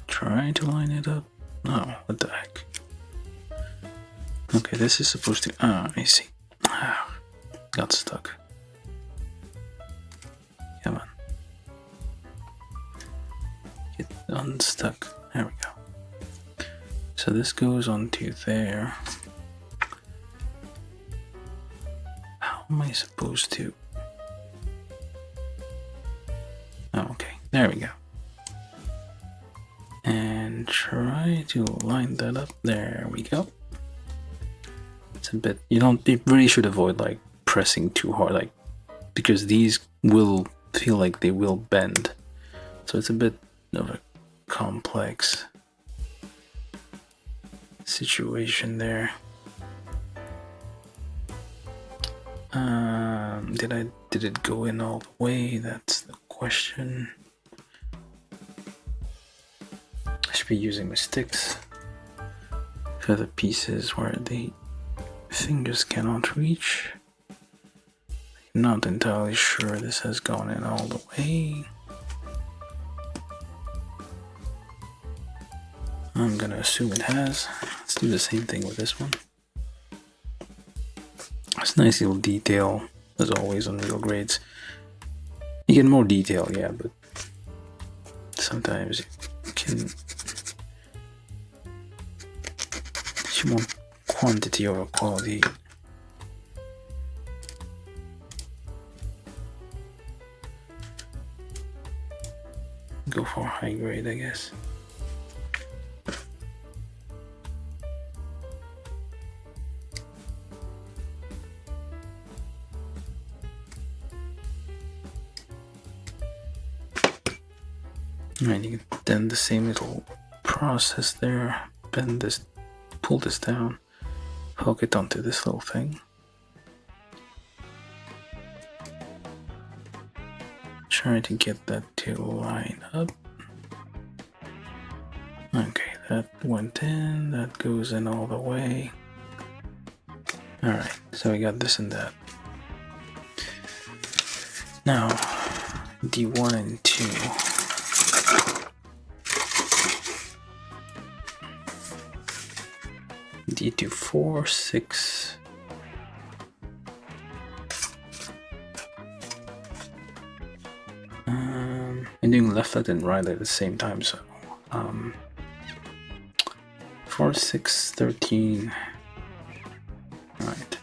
Speaker 1: try to line it up. Oh, what the heck? Okay, this is supposed to. I see. Got stuck. Come on. Get unstuck. There we go. So this goes onto there. How am I supposed to? Oh, okay. There we go. And try to line that up. There we go. It's a bit. You really should avoid like pressing too hard, like, because these will feel like they will bend. So it's a bit of a complex situation there. Did it go in all the way? That's the question. I should be using my sticks for the pieces where the fingers cannot reach. I'm not entirely sure this has gone in all the way. I'm gonna assume it has. Let's do the same thing with this one. It's a nice little detail, as always on real grades. You get more detail, yeah, but sometimes you want quantity over quality. Go for high grade, I guess. Alright, you can then the same little process there. Bend this, pull this down, hook it onto this little thing. Try to get that to line up. Okay, that went in, that goes in all the way. Alright, so we got this and that. Now, D1 and 2. D2, 4, 6. I'm doing left leg and right leg at the same time, so 4, 6, 13. Right.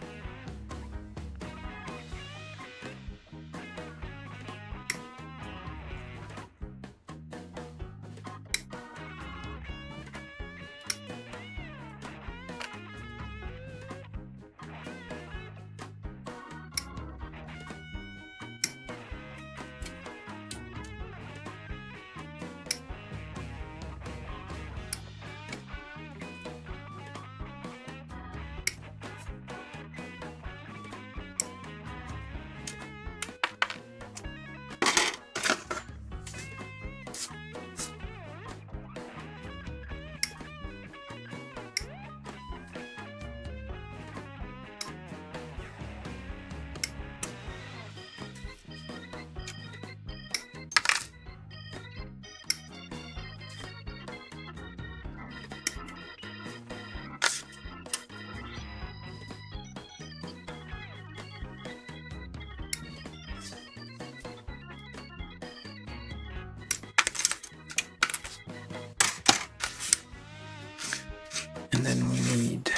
Speaker 1: And then we need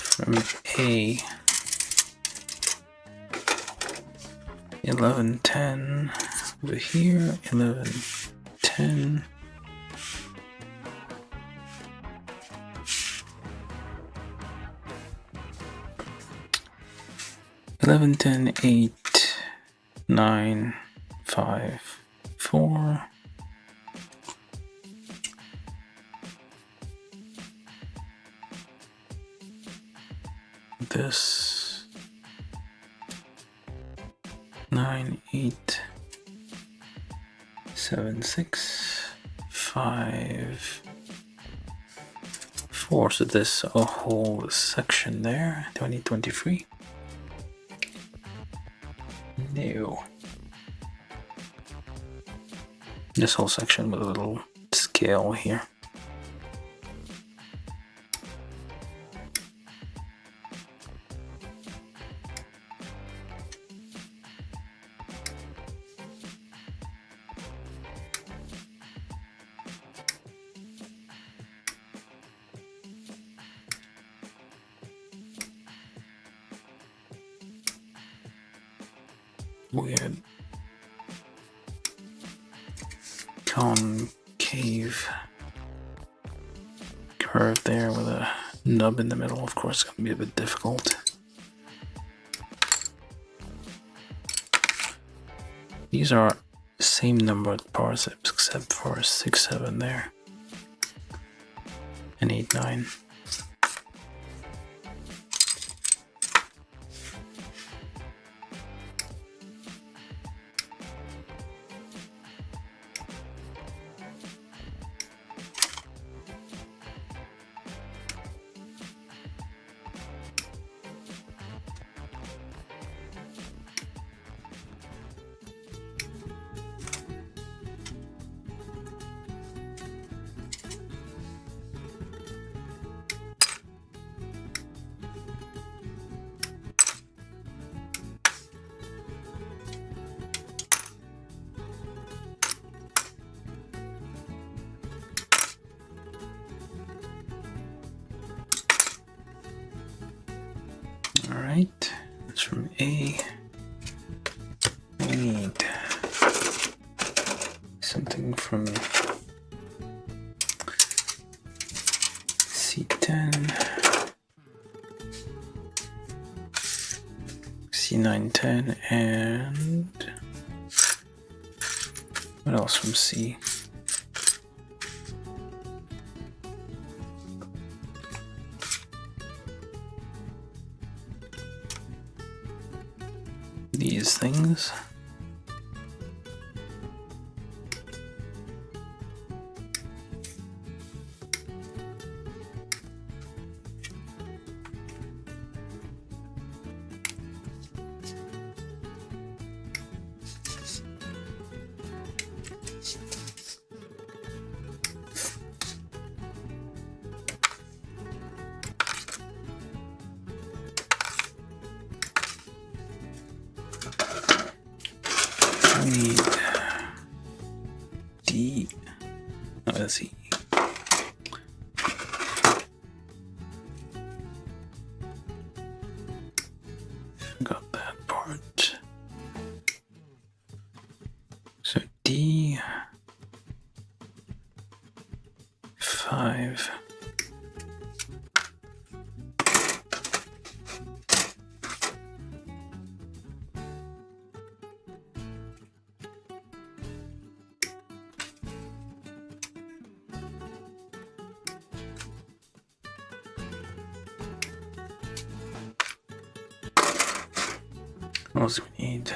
Speaker 1: from A 1110 over here, 1110. Eleven, 10, 8, 9, 5, 4. This 9, 8, 7, 6, 5, 4. So this a whole section there. 2023. No. This whole section with a little scale here. Weird concave curve there with a nub in the middle. Of course, it's going to be a bit difficult. These are same number of parsecs except for 6, 7 there and 8, 9. Alright, that's from A. We need something from C10, C910, and what else from C? These things. We need D. Oh, that's E. Forgot that part. So D 5. What else do we need?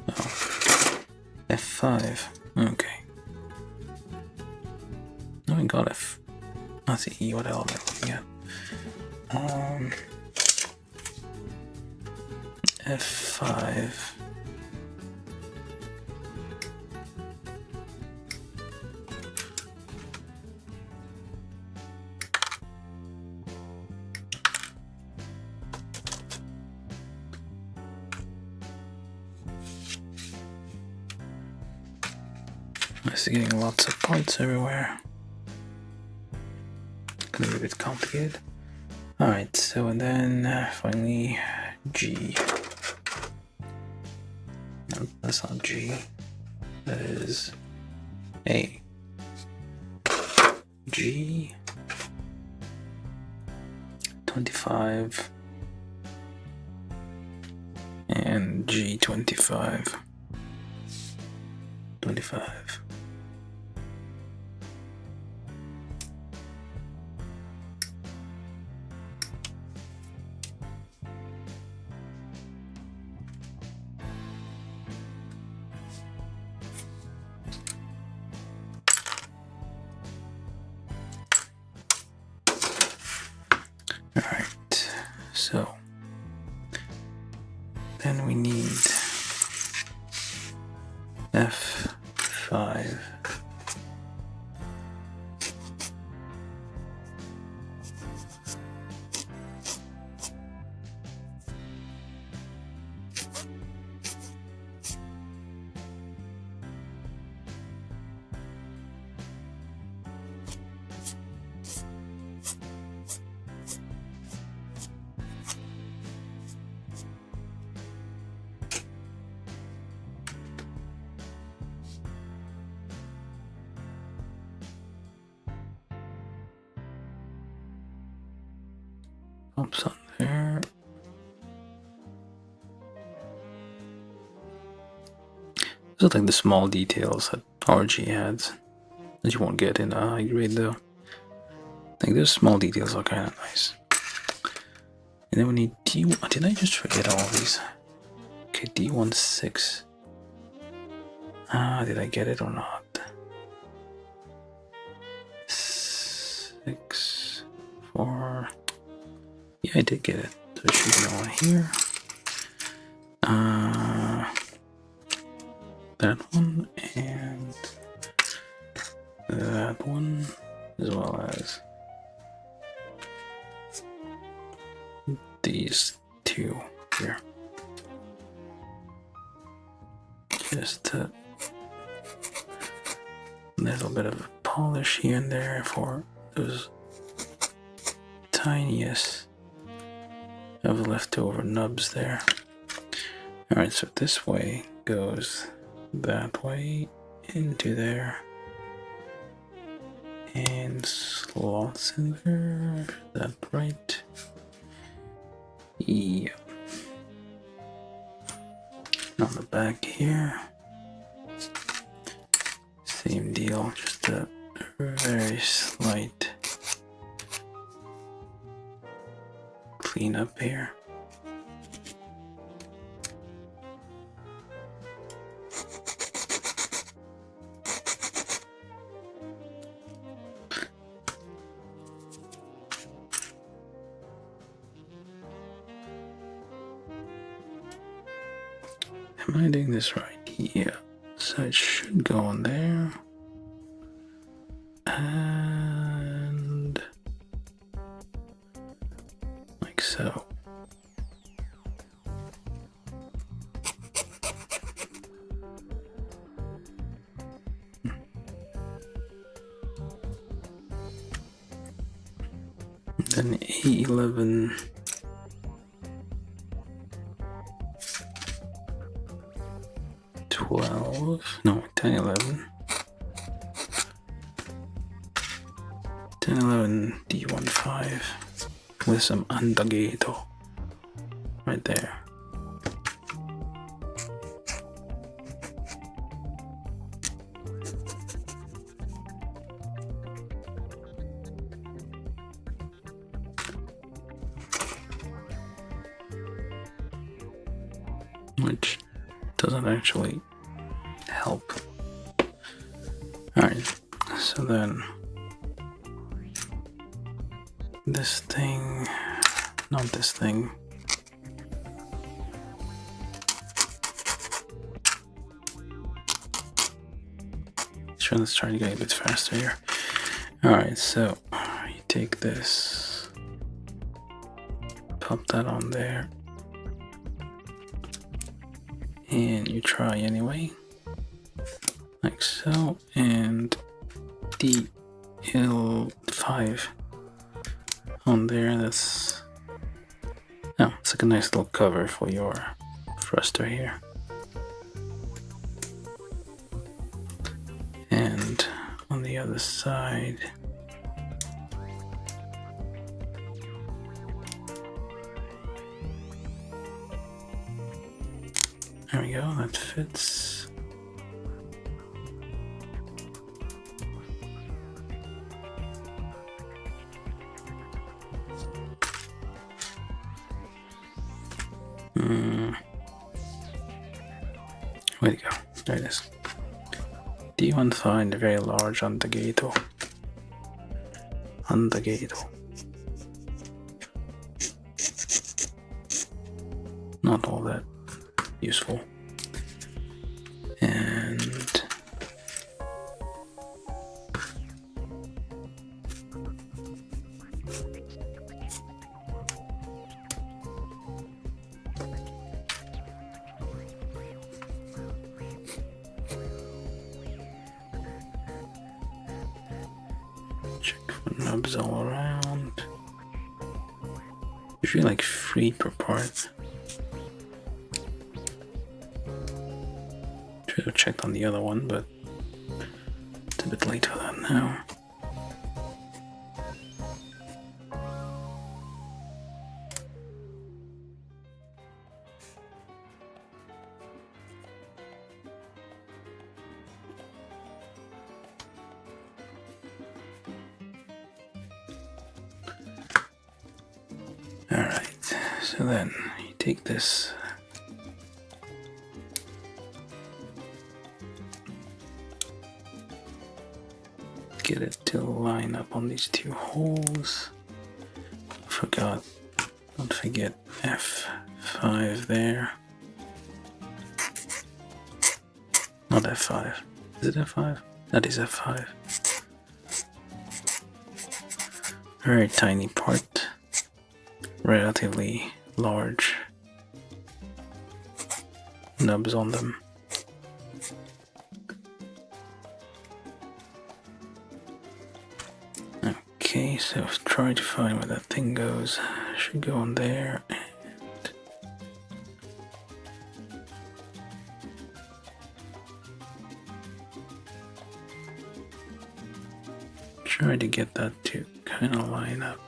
Speaker 1: Oh, F5. Okay. Oh, we got F. That's E. What else am I looking at? F5. I see getting lots of parts everywhere. maybe a bit complicated. Alright, so and then finally G. No, that's not G. That is A. G 25 and G 25. 25. Alright, so then we need F5. Bumps on there. Those are like the small details that RG adds that you won't get in a high grade though. Like those small details are kind of nice. And then we need D1. Did I just forget all these? Okay, D16. Did I get it or not? 6, 4. Yeah, I did get it. So it should be on here. That one and that one, as well as these two here. Just a little bit of polish here and there for those tiniest of leftover nubs there. Alright, so this way goes that way into there and slots in there. Is that right? Yeah. On the back here, same deal, just a very slight clean up here. Am I doing this right? Yeah. So it should go on there. And like so. Then A11. 12, no, 10, 11. 10, 11, D15 with some andagato right there. Which doesn't actually help. Alright, so then this thing, not this thing. Sure, let's try to get a bit faster here. Alright, so you take this, pop that on there, and you try anyway, like so, and D5 on there. That's, oh, it's like a nice little cover for your thruster here. And on the other side, there we go, that fits. Where'd it go? There it is. D15, very large undergator. Not all that useful. And check for nubs all around. Usually like 3 per part. Should have checked on the other one, but it's a bit late for that now. Alright, so then you take this get it to line up on these 2 holes. Forgot, don't forget F5 there. Not F5. Is it F5? That is F5. Very tiny part. Relatively large nubs on them. Okay, so try to find where that thing goes. Should go on there and try to get that to kind of line up.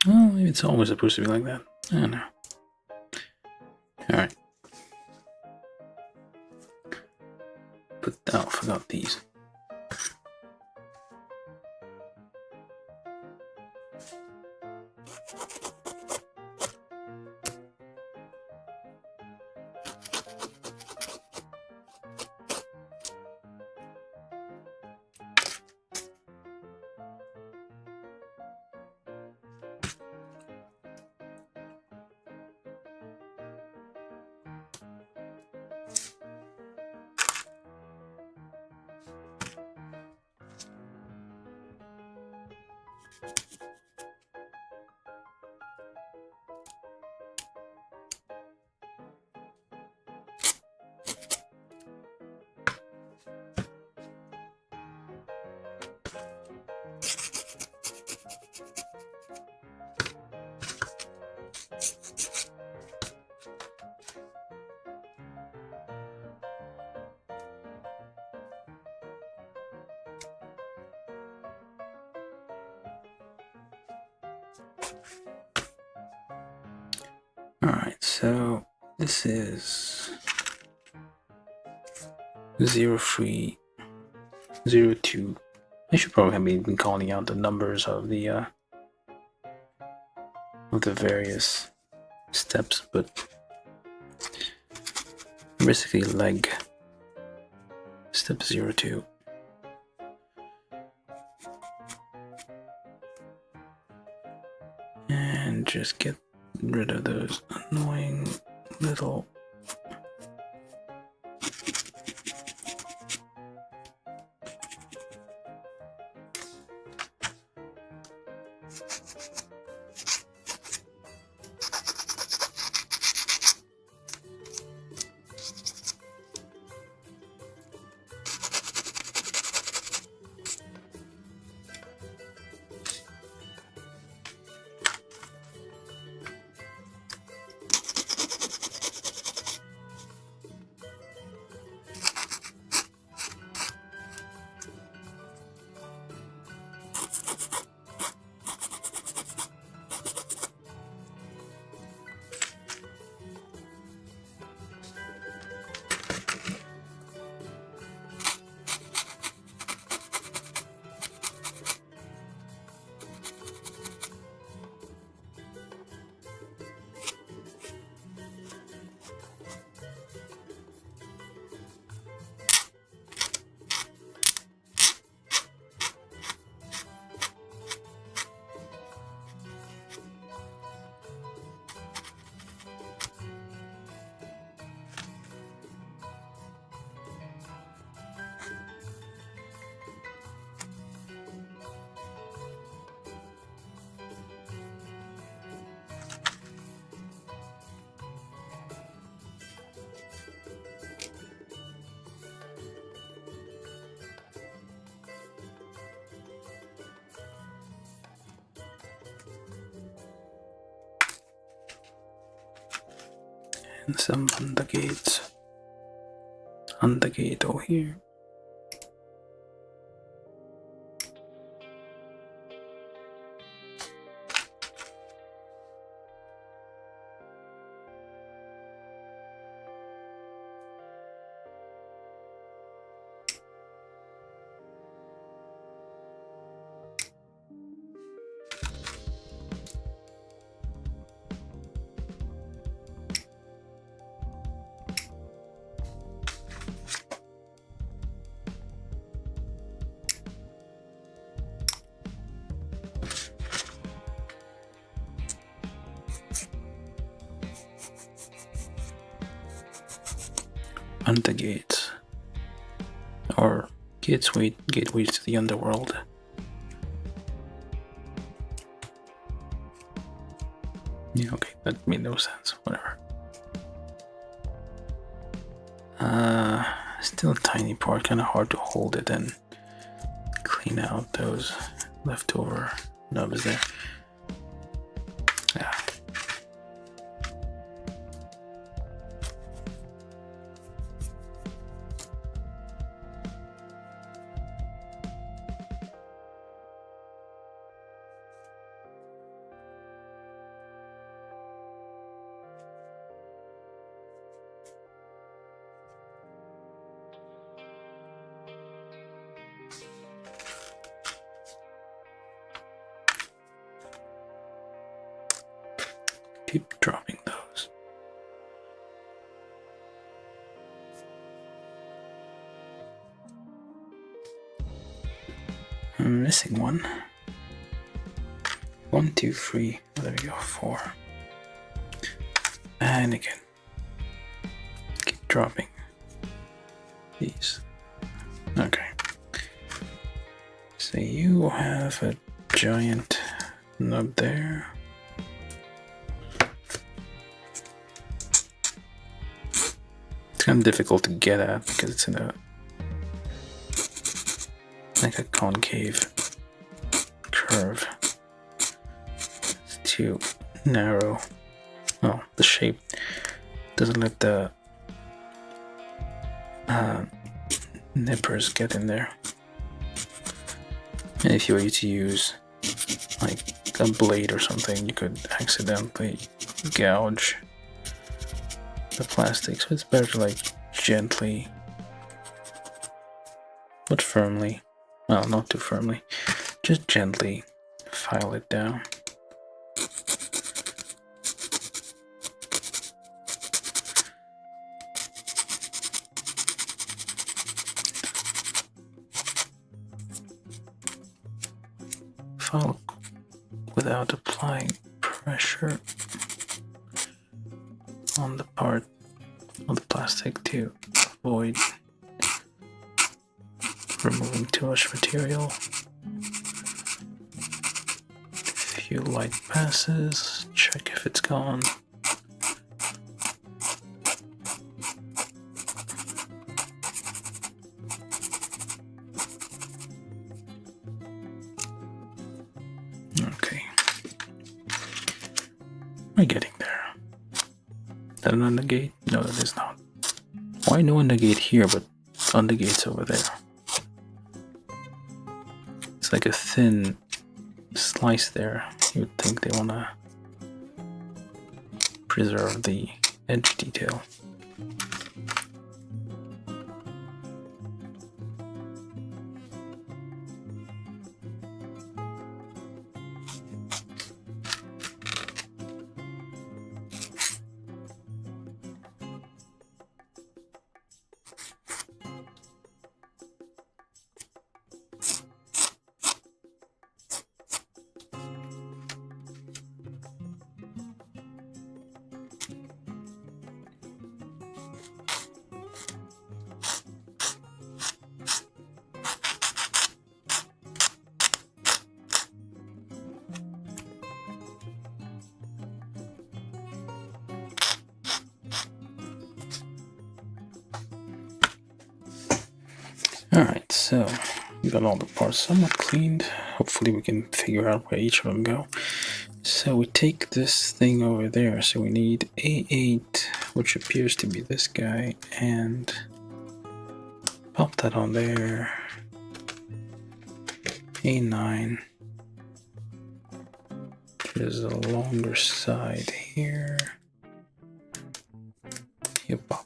Speaker 1: Well, maybe it's always supposed to be like that. I don't know. Alright. But oh, forgot these. Alright, so this is 0302. I should probably have been calling out the numbers of the of the various steps, but basically leg step 02. And just get rid of those annoying little and some on the gate over here. On the gates, or gateways to the underworld. Yeah, okay, that made no sense. Whatever. Still a tiny part, kind of hard to hold it and clean out those leftover nubs there. Yeah. Keep dropping those. I'm missing one. 1, 2, 3. There we go. 4. And again. Keep dropping these. Okay. So you have a giant nub there. It's kind of difficult to get at because it's in a like a concave curve. It's too narrow. Oh, the shape doesn't let the nippers get in there. And if you were to use like a blade or something, you could accidentally gouge the plastic, so it's better to like gently but firmly, well, not too firmly, just gently file it down. file without applying pressure on the part of the plastic to avoid removing too much material. Few light passes, check if it's gone. Okay, we're getting there. Is that an undergate? No, that is not. Why no undergate here, but undergates over there? It's like a thin slice there. You would think they want to preserve the edge detail. Alright, so we got all the parts somewhat cleaned. Hopefully we can figure out where each of them go. So we take this thing over there, so we need A8, which appears to be this guy, and pop that on there. A9. There's a longer side here. You pop.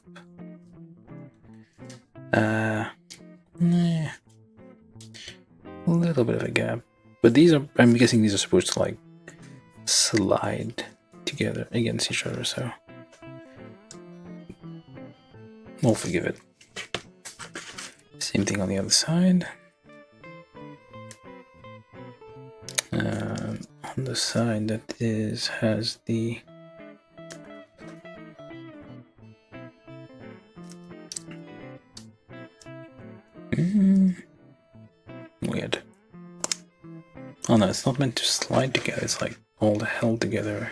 Speaker 1: Nah. A little bit of a gap. But these are, I'm guessing these are supposed to like slide together against each other, so we'll forgive it. Same thing on the other side. On the side that has the weird. Oh no, it's not meant to slide together, it's like all held together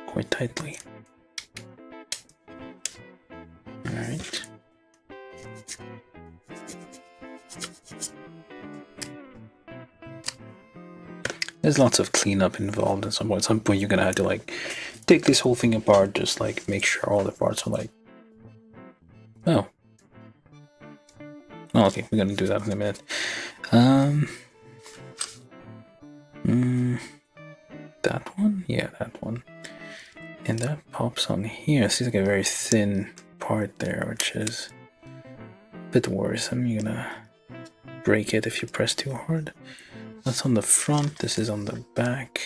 Speaker 1: quite tightly. Alright. There's lots of cleanup involved at some point. At some point you're gonna have to like take this whole thing apart, just like make sure all the parts are like, oh. Oh, okay, we're gonna do that in a minute. That one? Yeah, that one. And that pops on here. It seems like a very thin part there, which is a bit worrisome. You're gonna break it if you press too hard. That's on the front, this is on the back.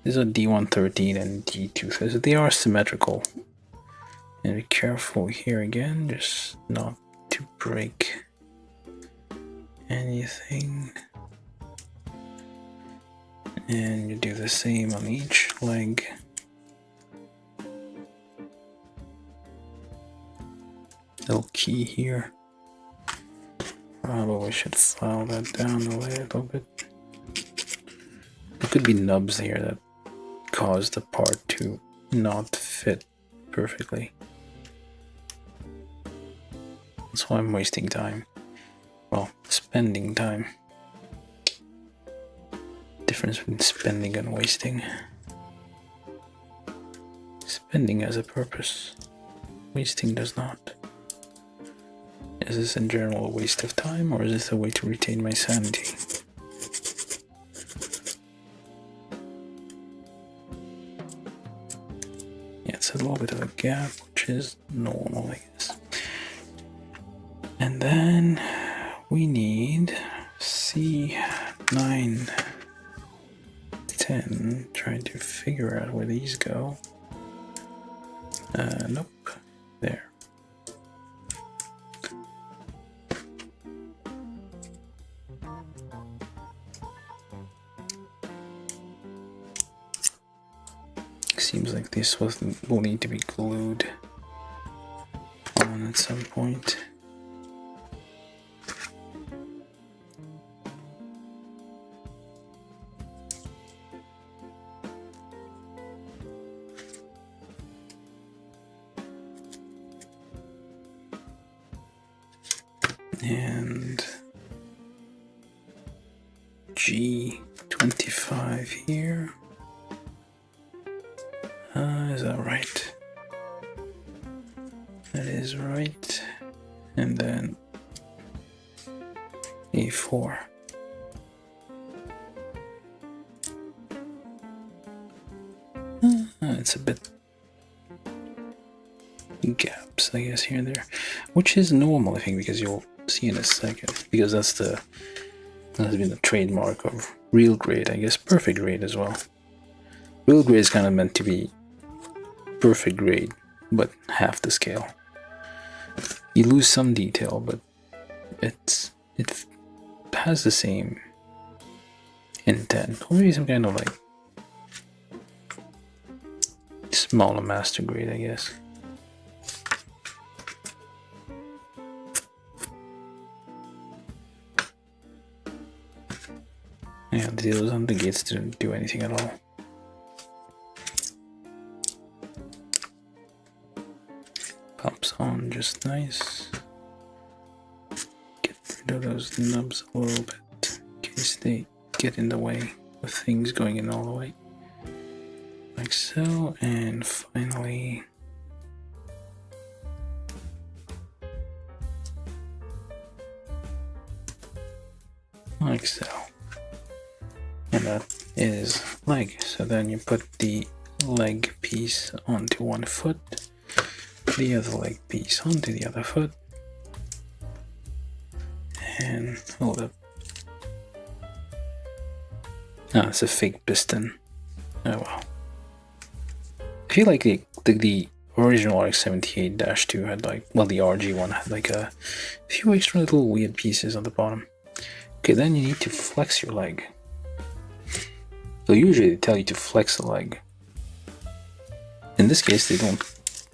Speaker 1: These are D113 and D2, so they are symmetrical. And be careful here again, just not to break anything. And you do the same on each leg. Little key here. Probably should file that down a little bit. There could be nubs here that cause the part to not fit perfectly. That's why I'm wasting time. Well, spending time. Difference between spending and wasting. Spending has a purpose. Wasting does not. Is this in general a waste of time, or is this a way to retain my sanity? Yeah, it's a little bit of a gap, which is normal, I guess. And then we need C9, 10, trying to figure out where these go. Nope, there. Seems like this will need to be glued on at some point. And G25 here. Is that right? That is right. And then A4. It's a bit gaps, I guess, here and there, which is normal, I think, because you'll see in a second, because that's been the trademark of real grade, I guess. Perfect grade as well. Real grade is kind of meant to be perfect grade, but half the scale. You lose some detail, but it has the same intent, or maybe some kind of like smaller master grade, I guess. Yeah, those on the gates didn't do anything at all. Pops on just nice. Get rid of those nubs a little bit in case they get in the way of things going in all the way. Like so, and finally like so. And that is leg. So then you put the leg piece onto one foot, the other leg piece onto the other foot, and hold up. Ah, it's a fake piston. Oh well. I feel like the original RX-78-2 had like, well, the RG one had like a few extra little weird pieces on the bottom. Okay, then you need to flex your leg. So usually they tell you to flex the leg. In this case, they don't.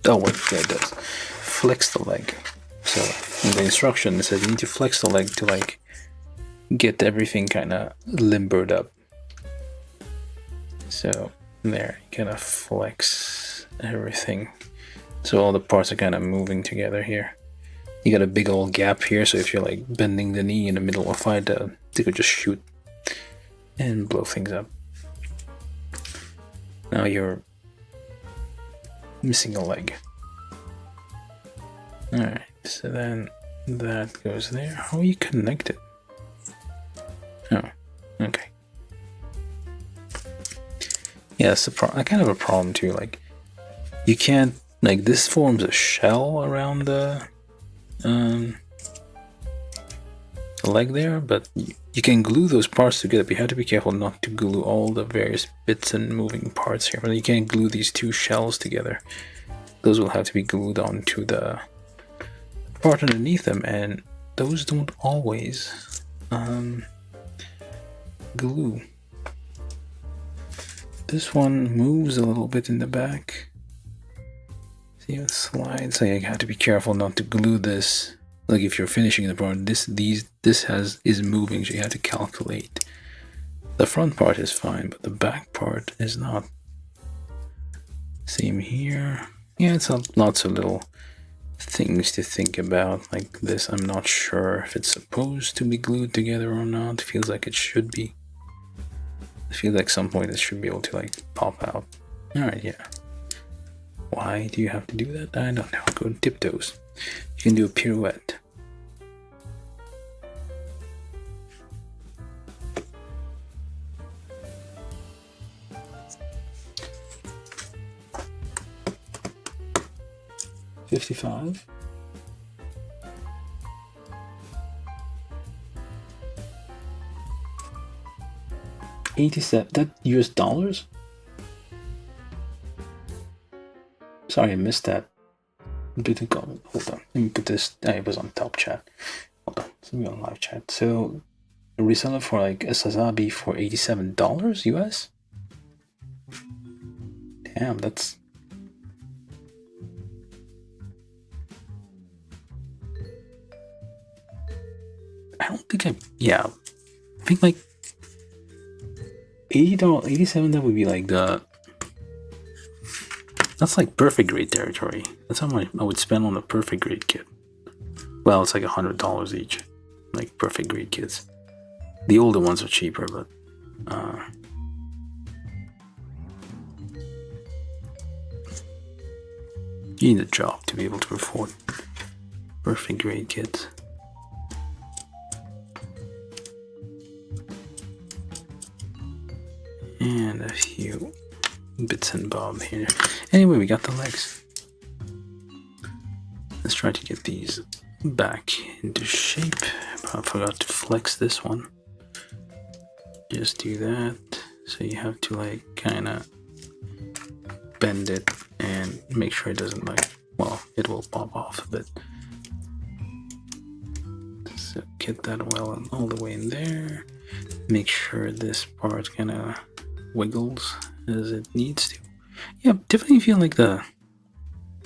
Speaker 1: Oh wait, yeah, it does. Flex the leg. So in the instruction it says you need to flex the leg to like get everything kind of limbered up. So there, you kind of flex everything. So all the parts are kind of moving together here. You got a big old gap here, so if you're like bending the knee in the middle of a fight, they could just shoot and blow things up. Now you're missing a leg. Alright, so then that goes there. How are you connected? Oh, okay. Yeah, that's the problem. I kind of have a problem too. Like, you can't, like, this forms a shell around the leg there, but you can glue those parts together, but you have to be careful not to glue all the various bits and moving parts here. But you can't glue these two shells together. Those will have to be glued onto the part underneath them, and those don't always glue. This one moves a little bit in the back. See how it slides? So you have to be careful not to glue this. Like if you're finishing the part, this is moving, so you have to calculate. The front part is fine, but the back part is not. Same here. Yeah, it's lots of little things to think about like this. I'm not sure if it's supposed to be glued together or not. It feels like it should be. I feel like at some point it should be able to like pop out. Alright, yeah. Why do you have to do that? I don't know. Go tiptoes. You can do a pirouette. $55. 87. That US dollars? Sorry, I missed that. Hold on. Let me put this. I was on top chat. Hold on. Let me on live chat. So A reseller for like a Sazabi for $87 US? Damn, that's... I don't think yeah. I think like $80, $87, that would be like the... That's like perfect grade territory. That's how much I would spend on a perfect grade kit. Well, it's like $100 each. Like perfect grade kits. The older ones are cheaper, but you need a job to be able to afford perfect grade kits. And a few bits and bobs here. Anyway, we got the legs. Let's try to get these back into shape. I forgot to flex this one. Just do that. So you have to like kind of bend it and make sure it doesn't like, well, it will pop off a bit. So get that well all the way in there. Make sure this part kind of wiggles as it needs to. Yeah, definitely feel like the...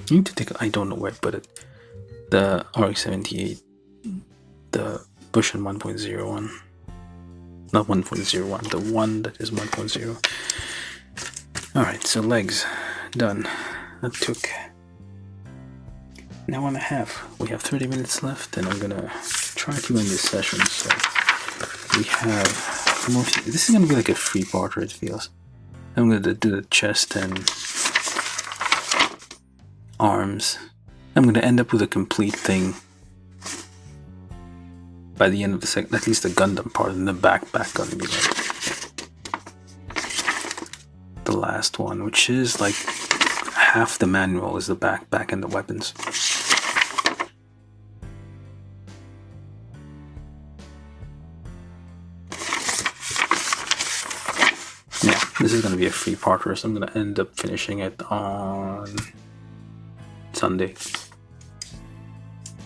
Speaker 1: You need to take... I don't know where to put it. The RX-78, the version 1.01. Not 1.01, the one that is 1.0. Alright, so legs done. That took an hour and a half. We have 30 minutes left, and I'm gonna try to end this session. So we have more. This is gonna be like a 3-parter, it feels. I'm gonna do the chest and arms. I'm gonna end up with a complete thing by the end of the second, at least the Gundam part, and the backpack gonna be like the last one, which is like half the manual is the backpack and the weapons. Yeah, this is gonna be a 3-parter, so I'm gonna end up finishing it on Sunday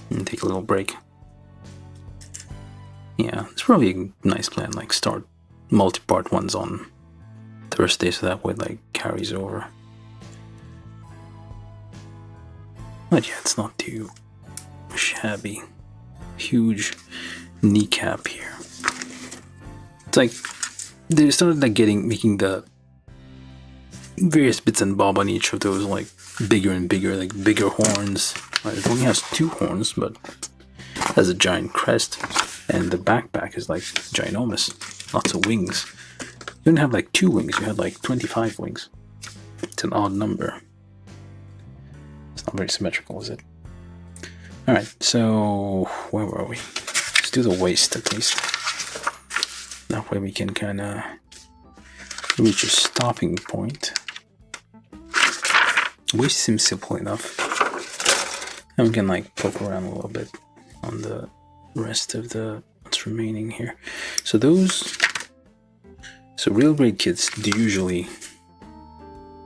Speaker 1: and take a little break. Yeah, it's probably a nice plan, like start multi-part ones on Thursday, so that way like carries over. But yeah, it's not too shabby. Huge kneecap here. It's like they started like making the various bits and bob on each of those like bigger and bigger, like bigger horns. It only has 2 horns, but it has a giant crest. And the backpack is like ginormous. Lots of wings. You didn't have like 2 wings, you had like 25 wings. It's an odd number. It's not very symmetrical, is it? Alright, so where were we? Let's do the waist at least. That way we can kind of reach a stopping point. Waist seems simple enough. And we can like poke around a little bit on the rest of the what's remaining here. So real grade kits do usually,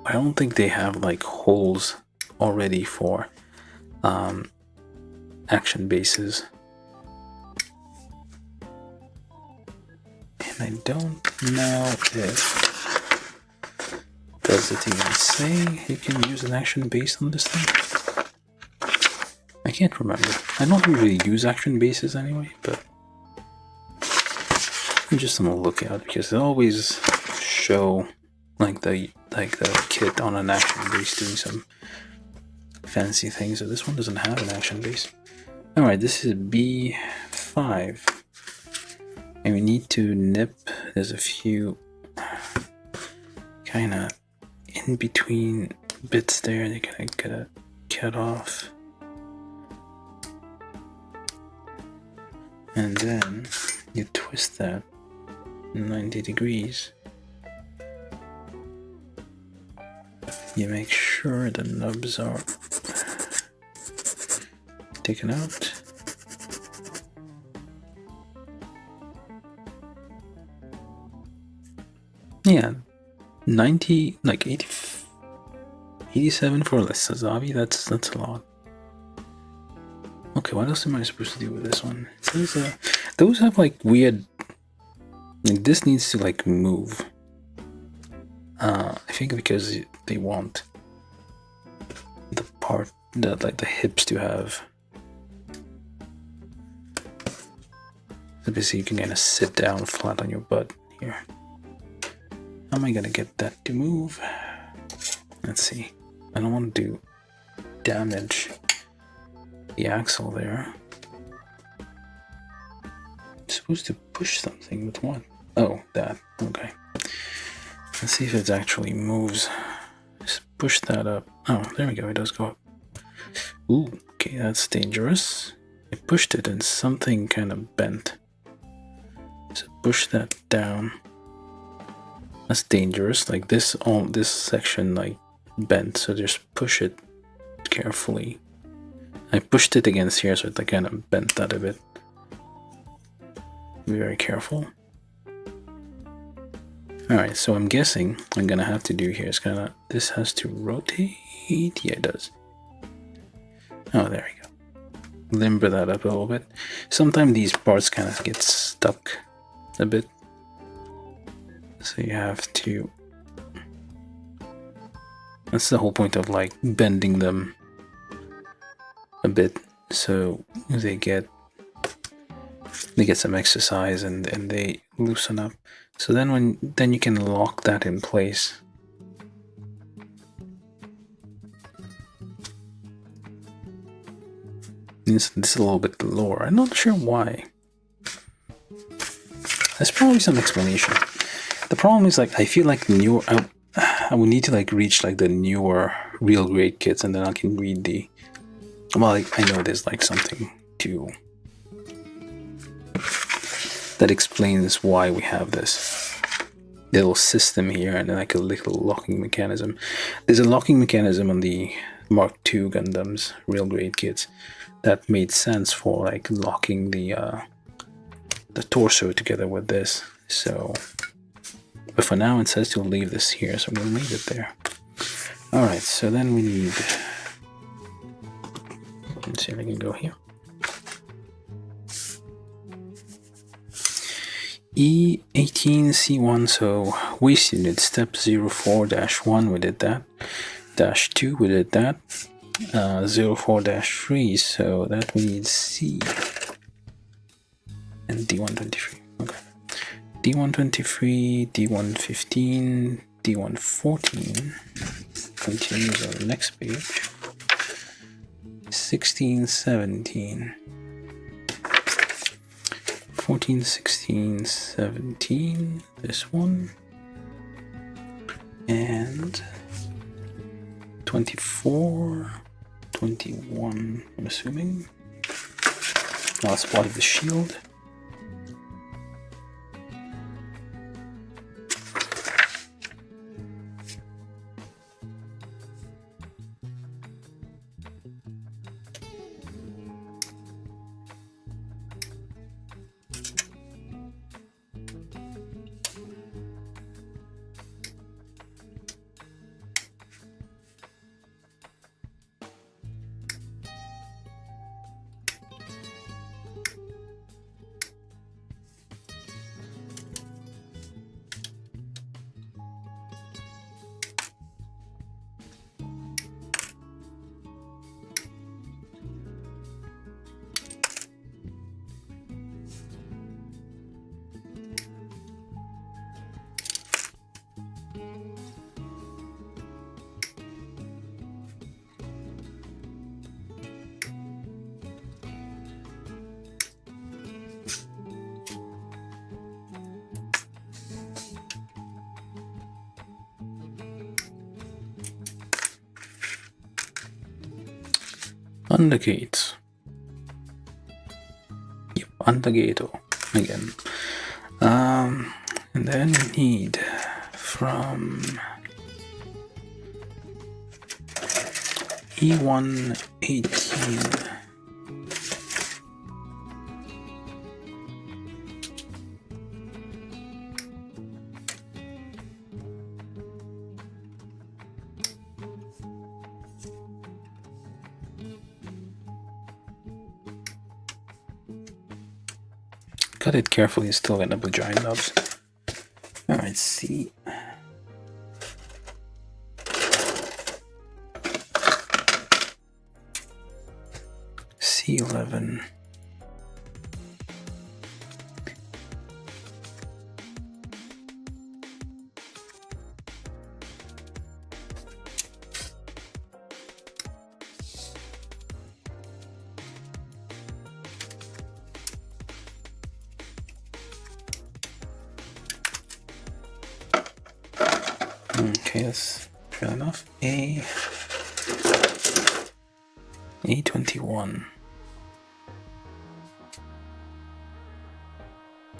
Speaker 1: I don't think they have like holes already for action bases, and I don't know if does it even say you can use an action base on this thing. I can't remember. I don't really use action bases anyway, but I'm just on the lookout because they always show like the kit on an action base doing some fancy things. So this one doesn't have an action base. All right, this is B5, and we need to nip. There's a few kind of in between bits there. They kind of gotta cut off. And then you twist that 90 degrees. You make sure the nubs are taken out. Yeah, 90, like 80, 87 for the Sazabi, that's a lot. Okay, what else am I supposed to do with this one? It says, those have like weird Like, this needs to like move. I think because they want the part that like the hips to have. So basically you can kind of sit down flat on your butt here. How am I gonna get that to move? Let's see. I don't want to damage the axle there. I'm supposed to push something with what? Oh, that. Okay. Let's see if it actually moves. Just push that up. Oh, there we go. It does go up. Ooh, okay, that's dangerous. I pushed it and something kind of bent. So push that down. That's dangerous. Like this section like bent, so just push it carefully. I pushed it against here, so it like kind of bent that a bit. Be very careful. Alright, so I'm guessing I'm gonna have to do here is kind of, this has to rotate. Yeah, it does. Oh, there we go. Limber that up a little bit. Sometimes these parts kind of get stuck a bit. So you have to... That's the whole point of like bending them a bit, so they get some exercise and they loosen up. So then you can lock that in place. This is a little bit lower. I'm not sure why. There's probably some explanation. The problem is like I feel like newer. I would need to like reach like the newer real grade kits, and then I can read the. Well, I know there's like something to that explains why we have this little system here, and then like a little locking mechanism. There's a locking mechanism on the Mark II Gundams real grade kits that made sense for like locking the torso together with this. So, but for now it says to leave this here, so I'm gonna leave it there. All right, so then we need. Let's see if I can go here. E18C1, so waste unit, step 04-1, we did that. -2, we did that. 04-3, so that we need C. And D123, okay. D123, D115, D114, continues on the next page. 16, 17. 14, 16, 17, this one, and 24, 21, I'm assuming. Last part of the shield. Undergate. Yep, Undergato again. And then we need from E118. cut it carefully, it's still gonna be giant nubs. Alright, C. C11. Okay, that's fair enough. A21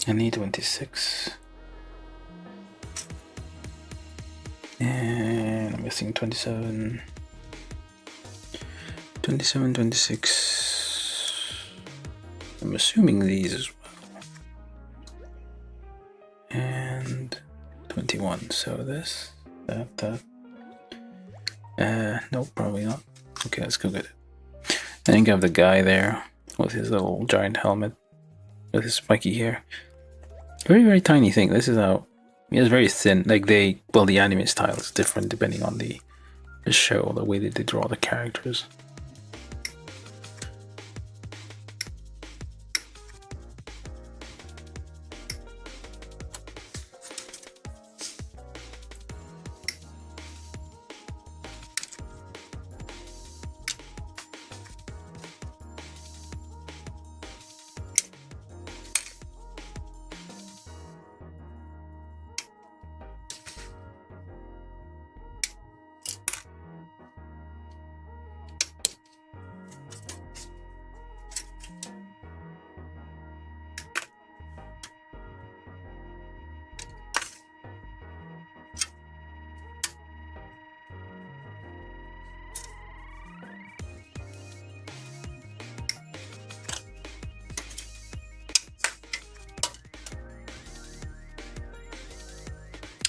Speaker 1: and A26, and I'm guessing 27, 26. I'm assuming these as well, and 21. So this, that. Nope, probably not. Okay, let's go get it. I think I have the guy there with his little giant helmet with his spiky hair. Very, very tiny thing. This is how it's very thin. Like the anime style is different depending on the show, the way that they draw the characters.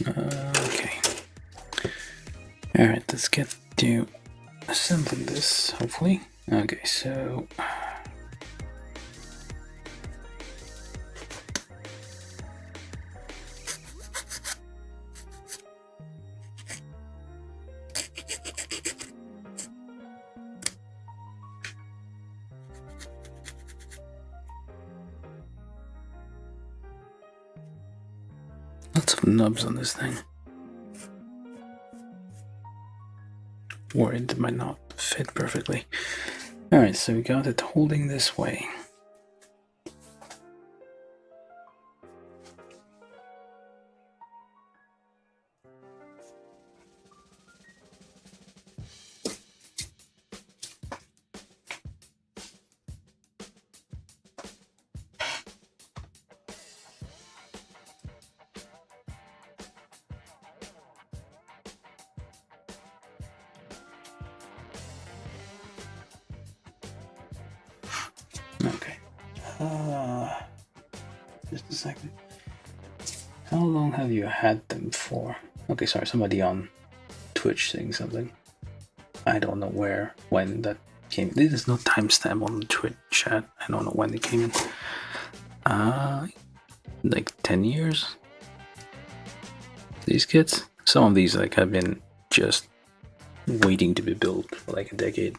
Speaker 1: Okay. Alright, let's get to assembling this, hopefully. Okay, so lots of nubs on this thing. Worried it might not fit perfectly. Alright, so we got it holding this way. Okay. Just a second. How long have you had them for? Okay, sorry, somebody on Twitch saying something. I don't know where, when that came. There's no timestamp on the Twitch chat. I don't know when they came in. Like 10 years? These kits? Some of these like have been just waiting to be built for like a decade.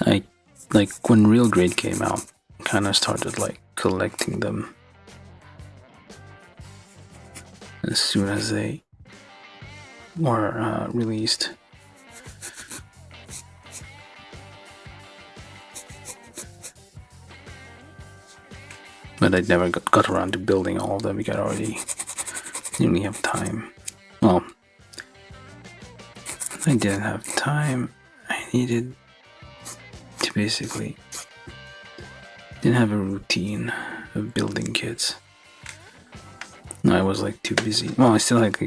Speaker 1: I like when Real Grade came out, kind of started like collecting them as soon as they were released. But I never got around to building all of them because I already didn't really have time. Well, I didn't have time. I needed to basically didn't have a routine of building kits. I was like too busy. Well, I still like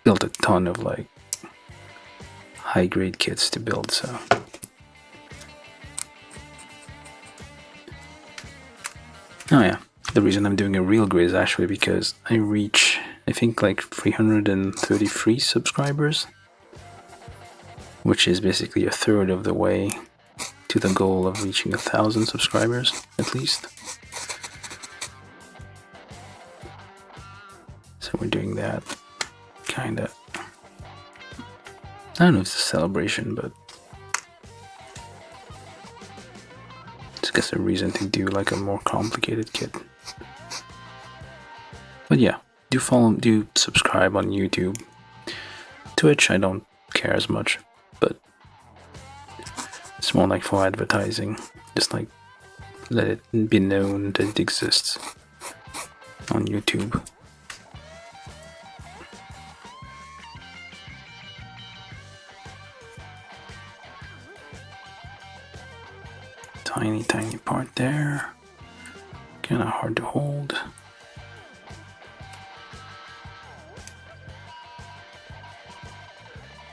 Speaker 1: built a ton of like high grade kits to build, so. Oh yeah, the reason I'm doing a real grade is actually because I reach, I think like 333 subscribers which is basically a third of the way to the goal of reaching 1,000 subscribers at least. So we're doing that, kinda. I don't know if it's a celebration, but it's just a reason to do like a more complicated kit. But yeah, do subscribe on YouTube. Twitch, I don't care as much, but it's more like for advertising. Just like let it be known that it exists on YouTube. Tiny part there. Kinda hard to hold.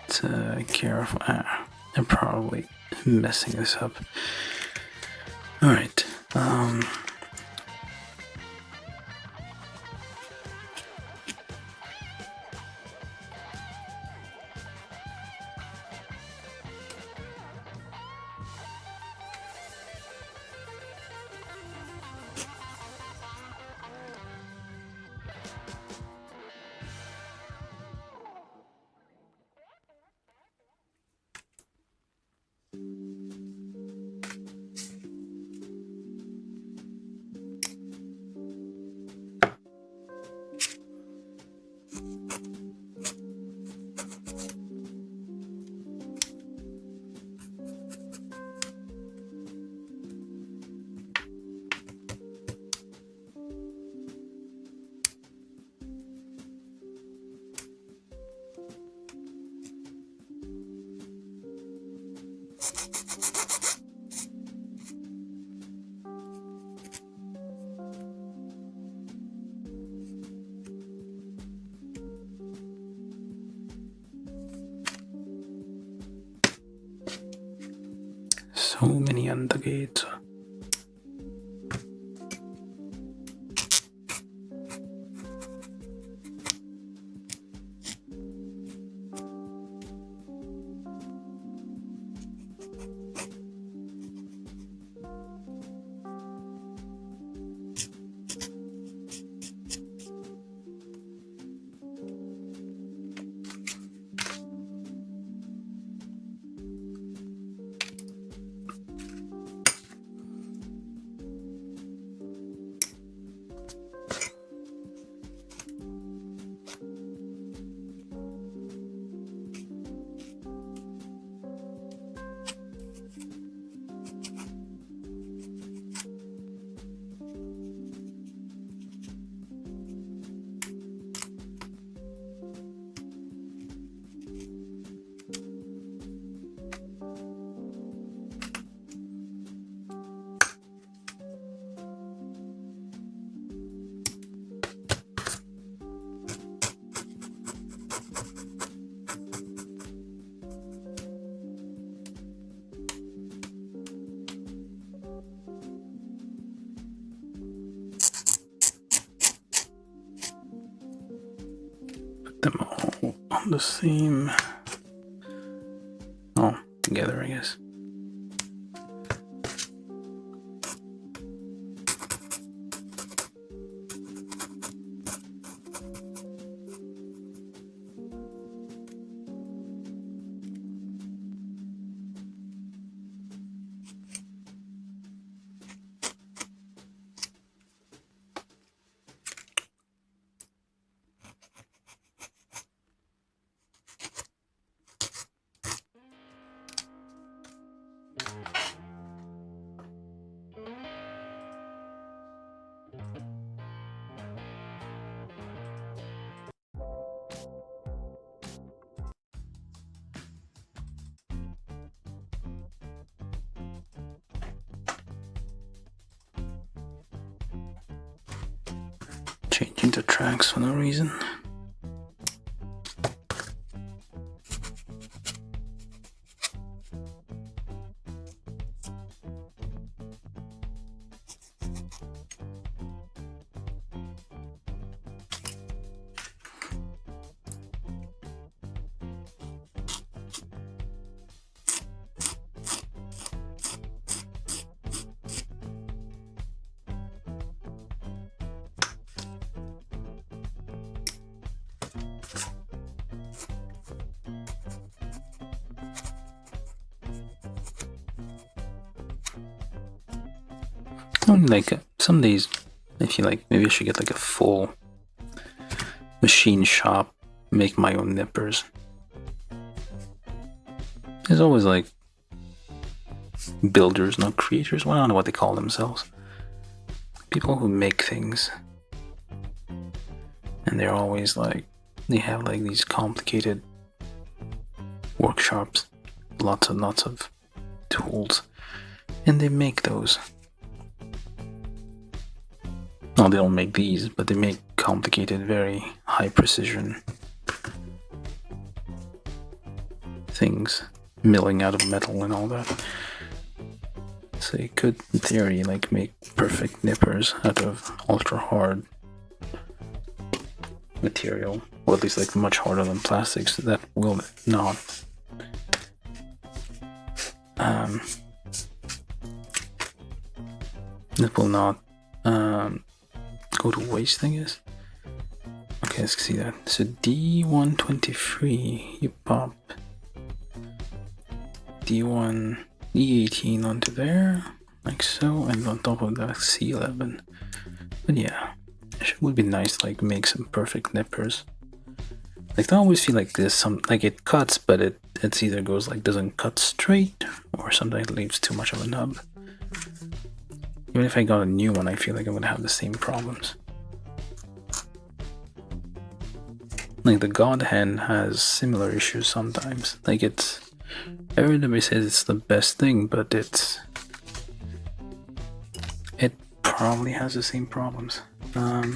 Speaker 1: It's careful. I'm probably messing this up. Alright. So many undergates. Them all on the same, together, I guess. Changing the tracks for no reason. Only like some days I feel like maybe I should get like a full machine shop, make my own nippers. There's always like builders, not creators. Well, I don't know what they call themselves. People who make things. And they're always like, they have like these complicated workshops, lots of tools, and they make those. No, they don't make these, but they make complicated, very high precision things, milling out of metal and all that. So you could, in theory, like make perfect nippers out of ultra hard material, or at least like much harder than plastics. That will not go to waste, I guess. Okay, let's see that. So D123, you pop D1, E18 onto there, like so, and on top of that C11. But yeah, it would be nice to like make some perfect nippers. Like I always feel like there's some, like it cuts, but it's either goes like doesn't cut straight, or sometimes it leaves too much of a nub. Even if I got a new one, I feel like I'm gonna have the same problems. Like the God Hand has similar issues sometimes. Like it's, everybody says it's the best thing, but it probably has the same problems. Alright,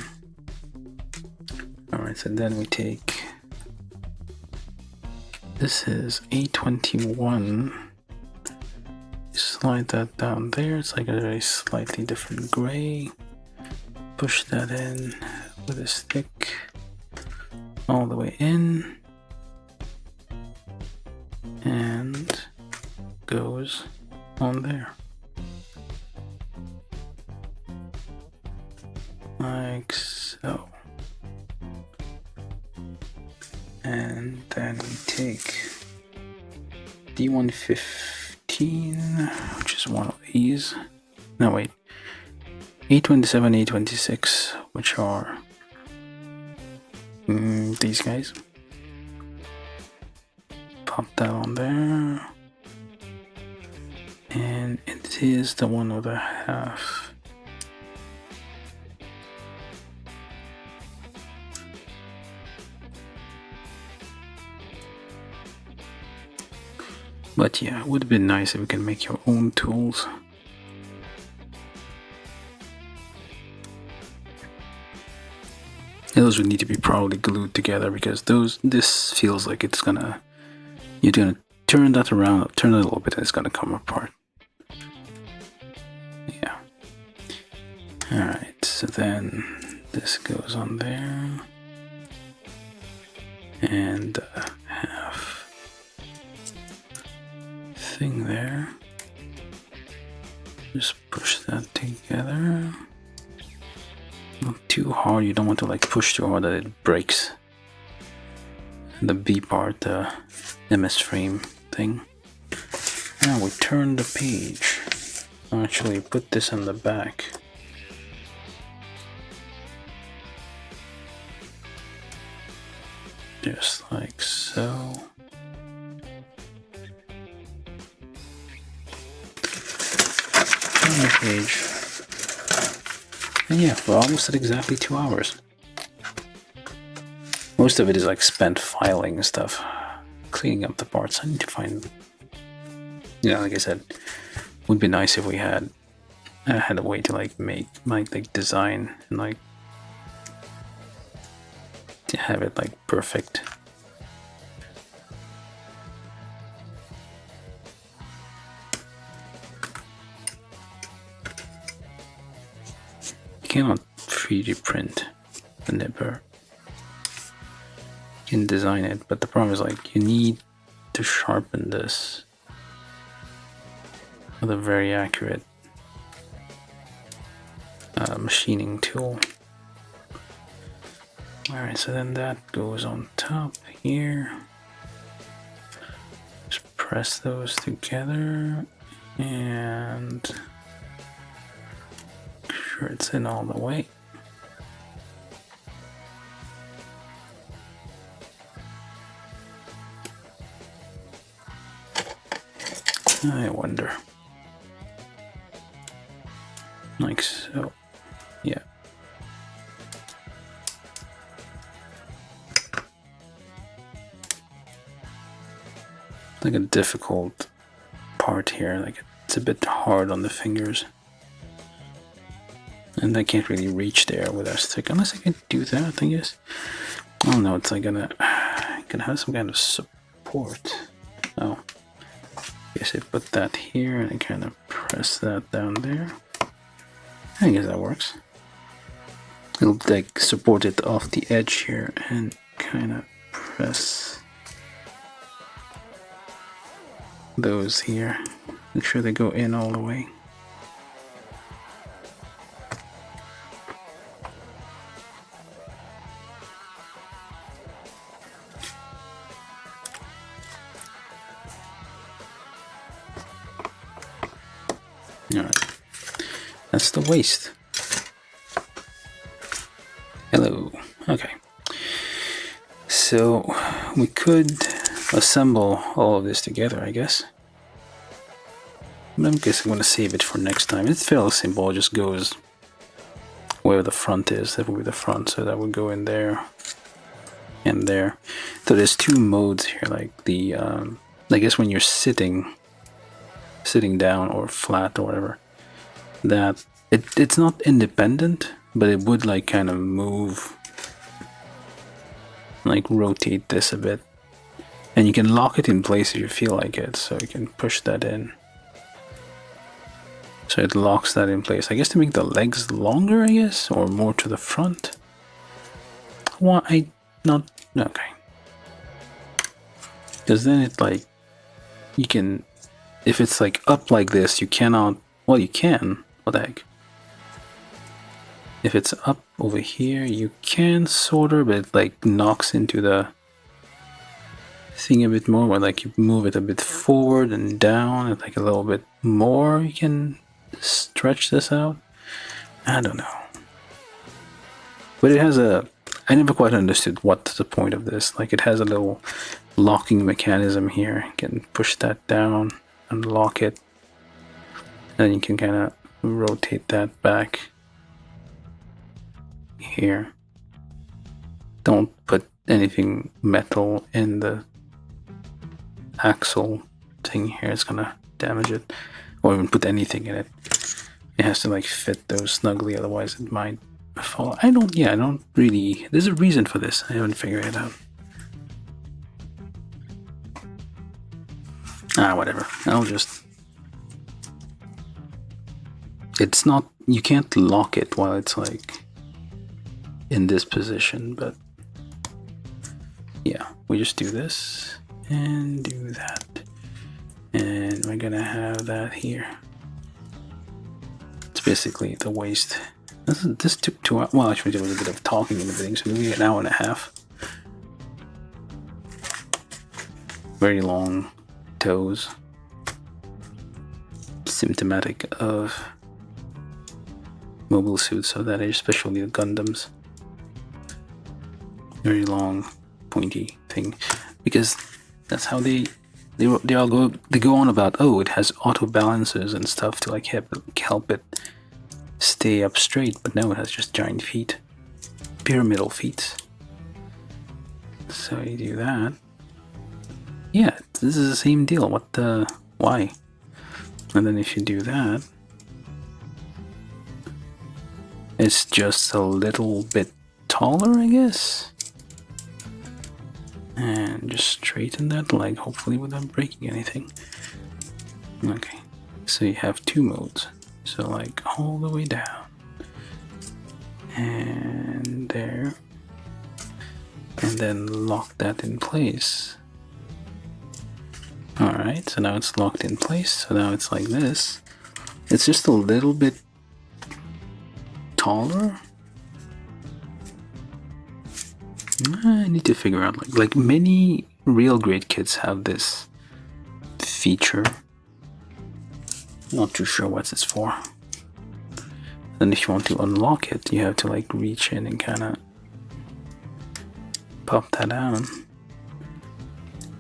Speaker 1: so then we take, this is A21. Slide that down there, it's like a very slightly different gray. Push that in with a stick all the way in, and goes on there. Like so. And then we take D115, which is one of these. No, wait. A27, A26, which are these guys. Pop that on there. And it is the one with a half. But yeah, it would have been nice if we can make your own tools. Those would need to be probably glued together, because this feels like it's gonna, you're gonna turn that around, turn it a little bit, and it's gonna come apart. Yeah. Alright, so then this goes on there. And half thing there. Just push that together. Not too hard, you don't want to like push too hard that it breaks. The B part, the MS frame thing. Now we turn the page. Actually put this on the back. Just like so. Turn the page. And yeah, we're almost at exactly 2 hours. Most of it is like spent filing and stuff, cleaning up the parts. I need to find, like I said, would be nice if we had a way to like make like design and like to have it like perfect. You cannot 3D print the nipper. You can design it, but the problem is like you need to sharpen this with a very accurate machining tool. Alright, so then that goes on top here. Just press those together and sure it's in all the way. I wonder. Like so. Yeah. Like a difficult part here, like it's a bit hard on the fingers. And I can't really reach there with our stick, unless I can do that, I guess. Oh no, it's like gonna have some kind of support. Oh. Guess I put that here and I kind of press that down there. I guess that works. It'll like support it off the edge here and kind of press those here. Make sure they go in all the way. Alright, that's the waist. Hello. Okay. So we could assemble all of this together, I guess. But I guess I'm going to save it for next time. It's fairly simple. It just goes where the front is. That would be the front, so that would go in there and there. So there's two modes here, like the I guess when you're sitting down or flat or whatever, that it's not independent, but it would like kind of move, like rotate this a bit, and you can lock it in place if you feel like it, so you can push that in, so it locks that in place, I guess, to make the legs longer, I guess, or more to the front. Why not? Okay, because then it like, you can, if it's like up like this, you cannot, well, you can, what the heck. If it's up over here, you can sort of, but it like knocks into the thing a bit more, where like you move it a bit forward and down, and like a little bit more, you can stretch this out. I don't know. But it has a, I never quite understood what's the point of this. Like it has a little locking mechanism here. You can push that down and lock it. Then you can kind of rotate that back here. Don't put anything metal in the axle thing here, it's gonna damage it, or even put anything in it. It has to like fit those snugly, otherwise it might fall. I don't really, there's a reason for this, I haven't figured it out. Whatever, I'll just, it's not, you can't lock it while it's like in this position, but yeah, we just do this and do that, and we're gonna have that here. It's basically the waist. This took 2 hours. Well, actually there was a bit of talking in the beginning, so maybe an hour and a half. Very long toes, symptomatic of mobile suits of that age, especially the Gundams. Very long, pointy thing, because that's how they go on about, oh, it has auto balancers and stuff to like help it stay up straight, but no, it has just giant feet, pyramidal feet. So you do that. Yeah, this is the same deal. What the, why? And then if you do that, it's just a little bit taller, I guess. And just straighten that leg, hopefully without breaking anything. Okay, so you have 2 modes. So like all the way down. And there. And then lock that in place. Alright, so now it's locked in place. So now it's like this. It's just a little bit taller. I need to figure out, like many real great kits have this feature. Not too sure what it's for. Then if you want to unlock it, you have to like reach in and kind of pop that down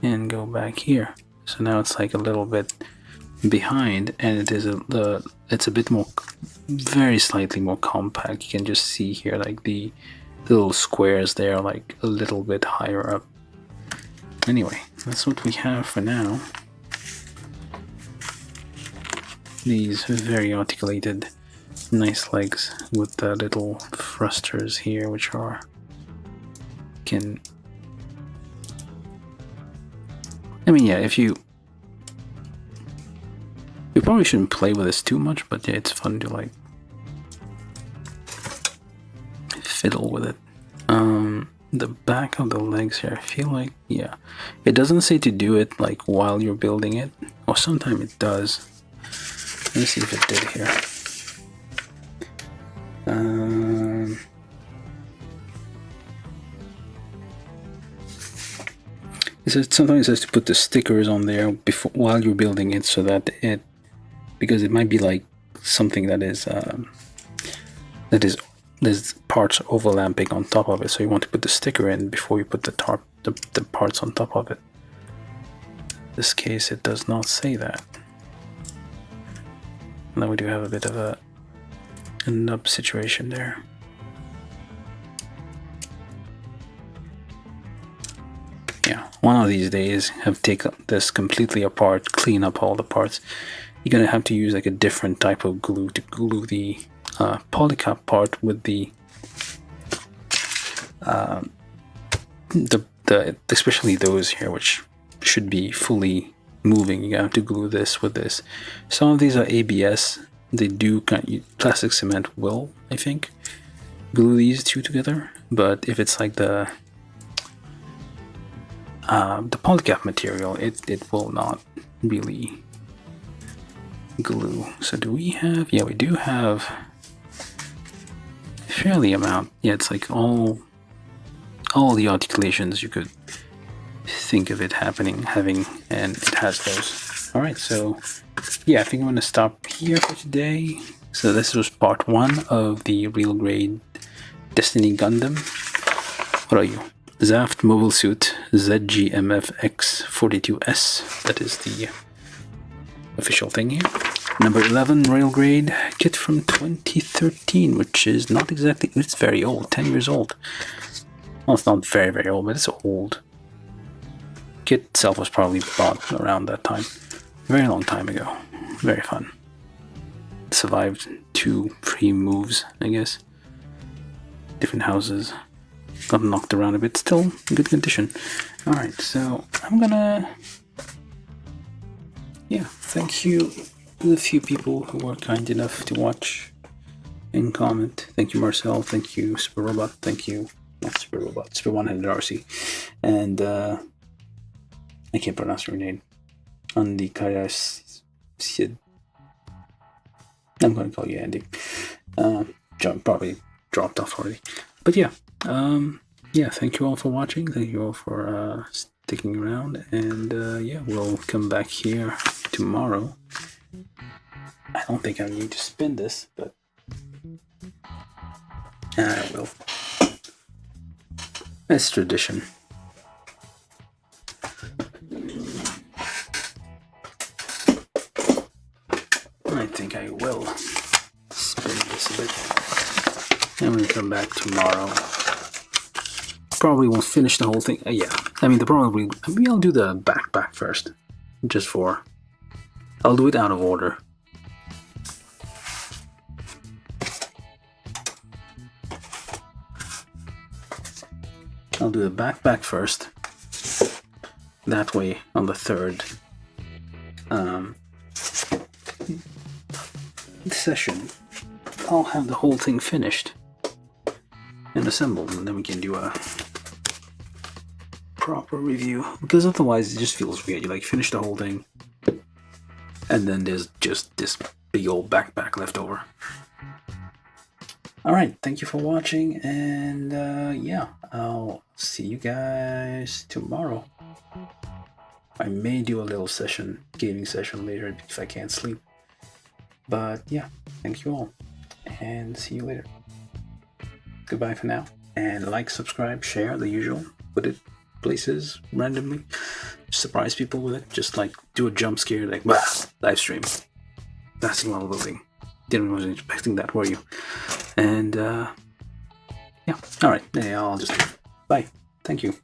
Speaker 1: and go back here. So now it's like a little bit behind, and it is it's a bit more, very slightly more compact. You can just see here like the little squares there, like a little bit higher up. Anyway, that's what we have for now. These very articulated, nice legs with the little thrusters here, which are I mean, yeah, if you probably shouldn't play with this too much, but yeah, it's fun to like fiddle with it. The back of the legs here, I feel like, yeah, it doesn't say to do it like while you're building it, or sometimes it does. Let me see if it did here. It says, sometimes it says to put the stickers on there before while you're building it, so that it, because it might be like something that is there's parts overlapping on top of it, so you want to put the sticker in before you put the parts on top of it. In this case, it does not say that. Now we do have a bit of a nub situation there. Yeah, one of these days, have taken this completely apart, clean up all the parts. You're gonna have to use like a different type of glue to glue the polycap part with the especially those here, which should be fully moving. You have to glue this with this. Some of these are ABS. They do plastic cement will, I think, glue these two together. But if it's like the polycap material, it will not really glue. So do we have? Yeah, we do have fairly amount. Yeah, it's like all the articulations you could think of it having, and it has those. All right, so yeah, I think I'm gonna stop here for today. So this was part 1 of the real grade Destiny Gundam. What are you? Z.A.F.T mobile suit ZGMF-X42S. That is the official thing here. Number 11 rail grade kit from 2013, which is not exactly, it's very old, 10 years old. Well, it's not very, very old, but it's old. Kit itself was probably bought around that time. Very long time ago. Very fun. Survived 2 free moves, I guess. Different houses. Got knocked around a bit, still in good condition. Alright, so I'm gonna... Yeah, thank you to the few people who were kind enough to watch and comment. Thank you, Marcel. Thank you, Super Robot. Thank you, not Super Robot, Super One-Headed RC. And I can't pronounce your name. Andy Kayas. I'm going to call you Andy. John probably dropped off already. But yeah, yeah, thank you all for watching. Thank you all for sticking around. And yeah, we'll come back here tomorrow. I don't think I need to spin this, but I will. It's tradition. I think I will spin this a bit. I'm going to come back tomorrow. Probably won't finish the whole thing. Yeah, I mean, maybe I'll do the back first. Just for... I'll do it out of order. I'll do the back first. That way, on the third session, I'll have the whole thing finished and assembled, and then we can do a proper review. Because otherwise, it just feels weird. You like finish the whole thing, and then there's just this big old backpack left over. Alright, thank you for watching, and yeah, I'll see you guys tomorrow. I may do a little gaming session later if I can't sleep. But yeah, thank you all, and and see you later. Goodbye for now. And like, subscribe, share, the usual. Put it places randomly. Surprise people with it. Just like do a jump scare, like, bah, live stream. Massive level building. Wasn't expecting that, were you? And yeah, alright, yeah, I'll just leave. Bye. Thank you.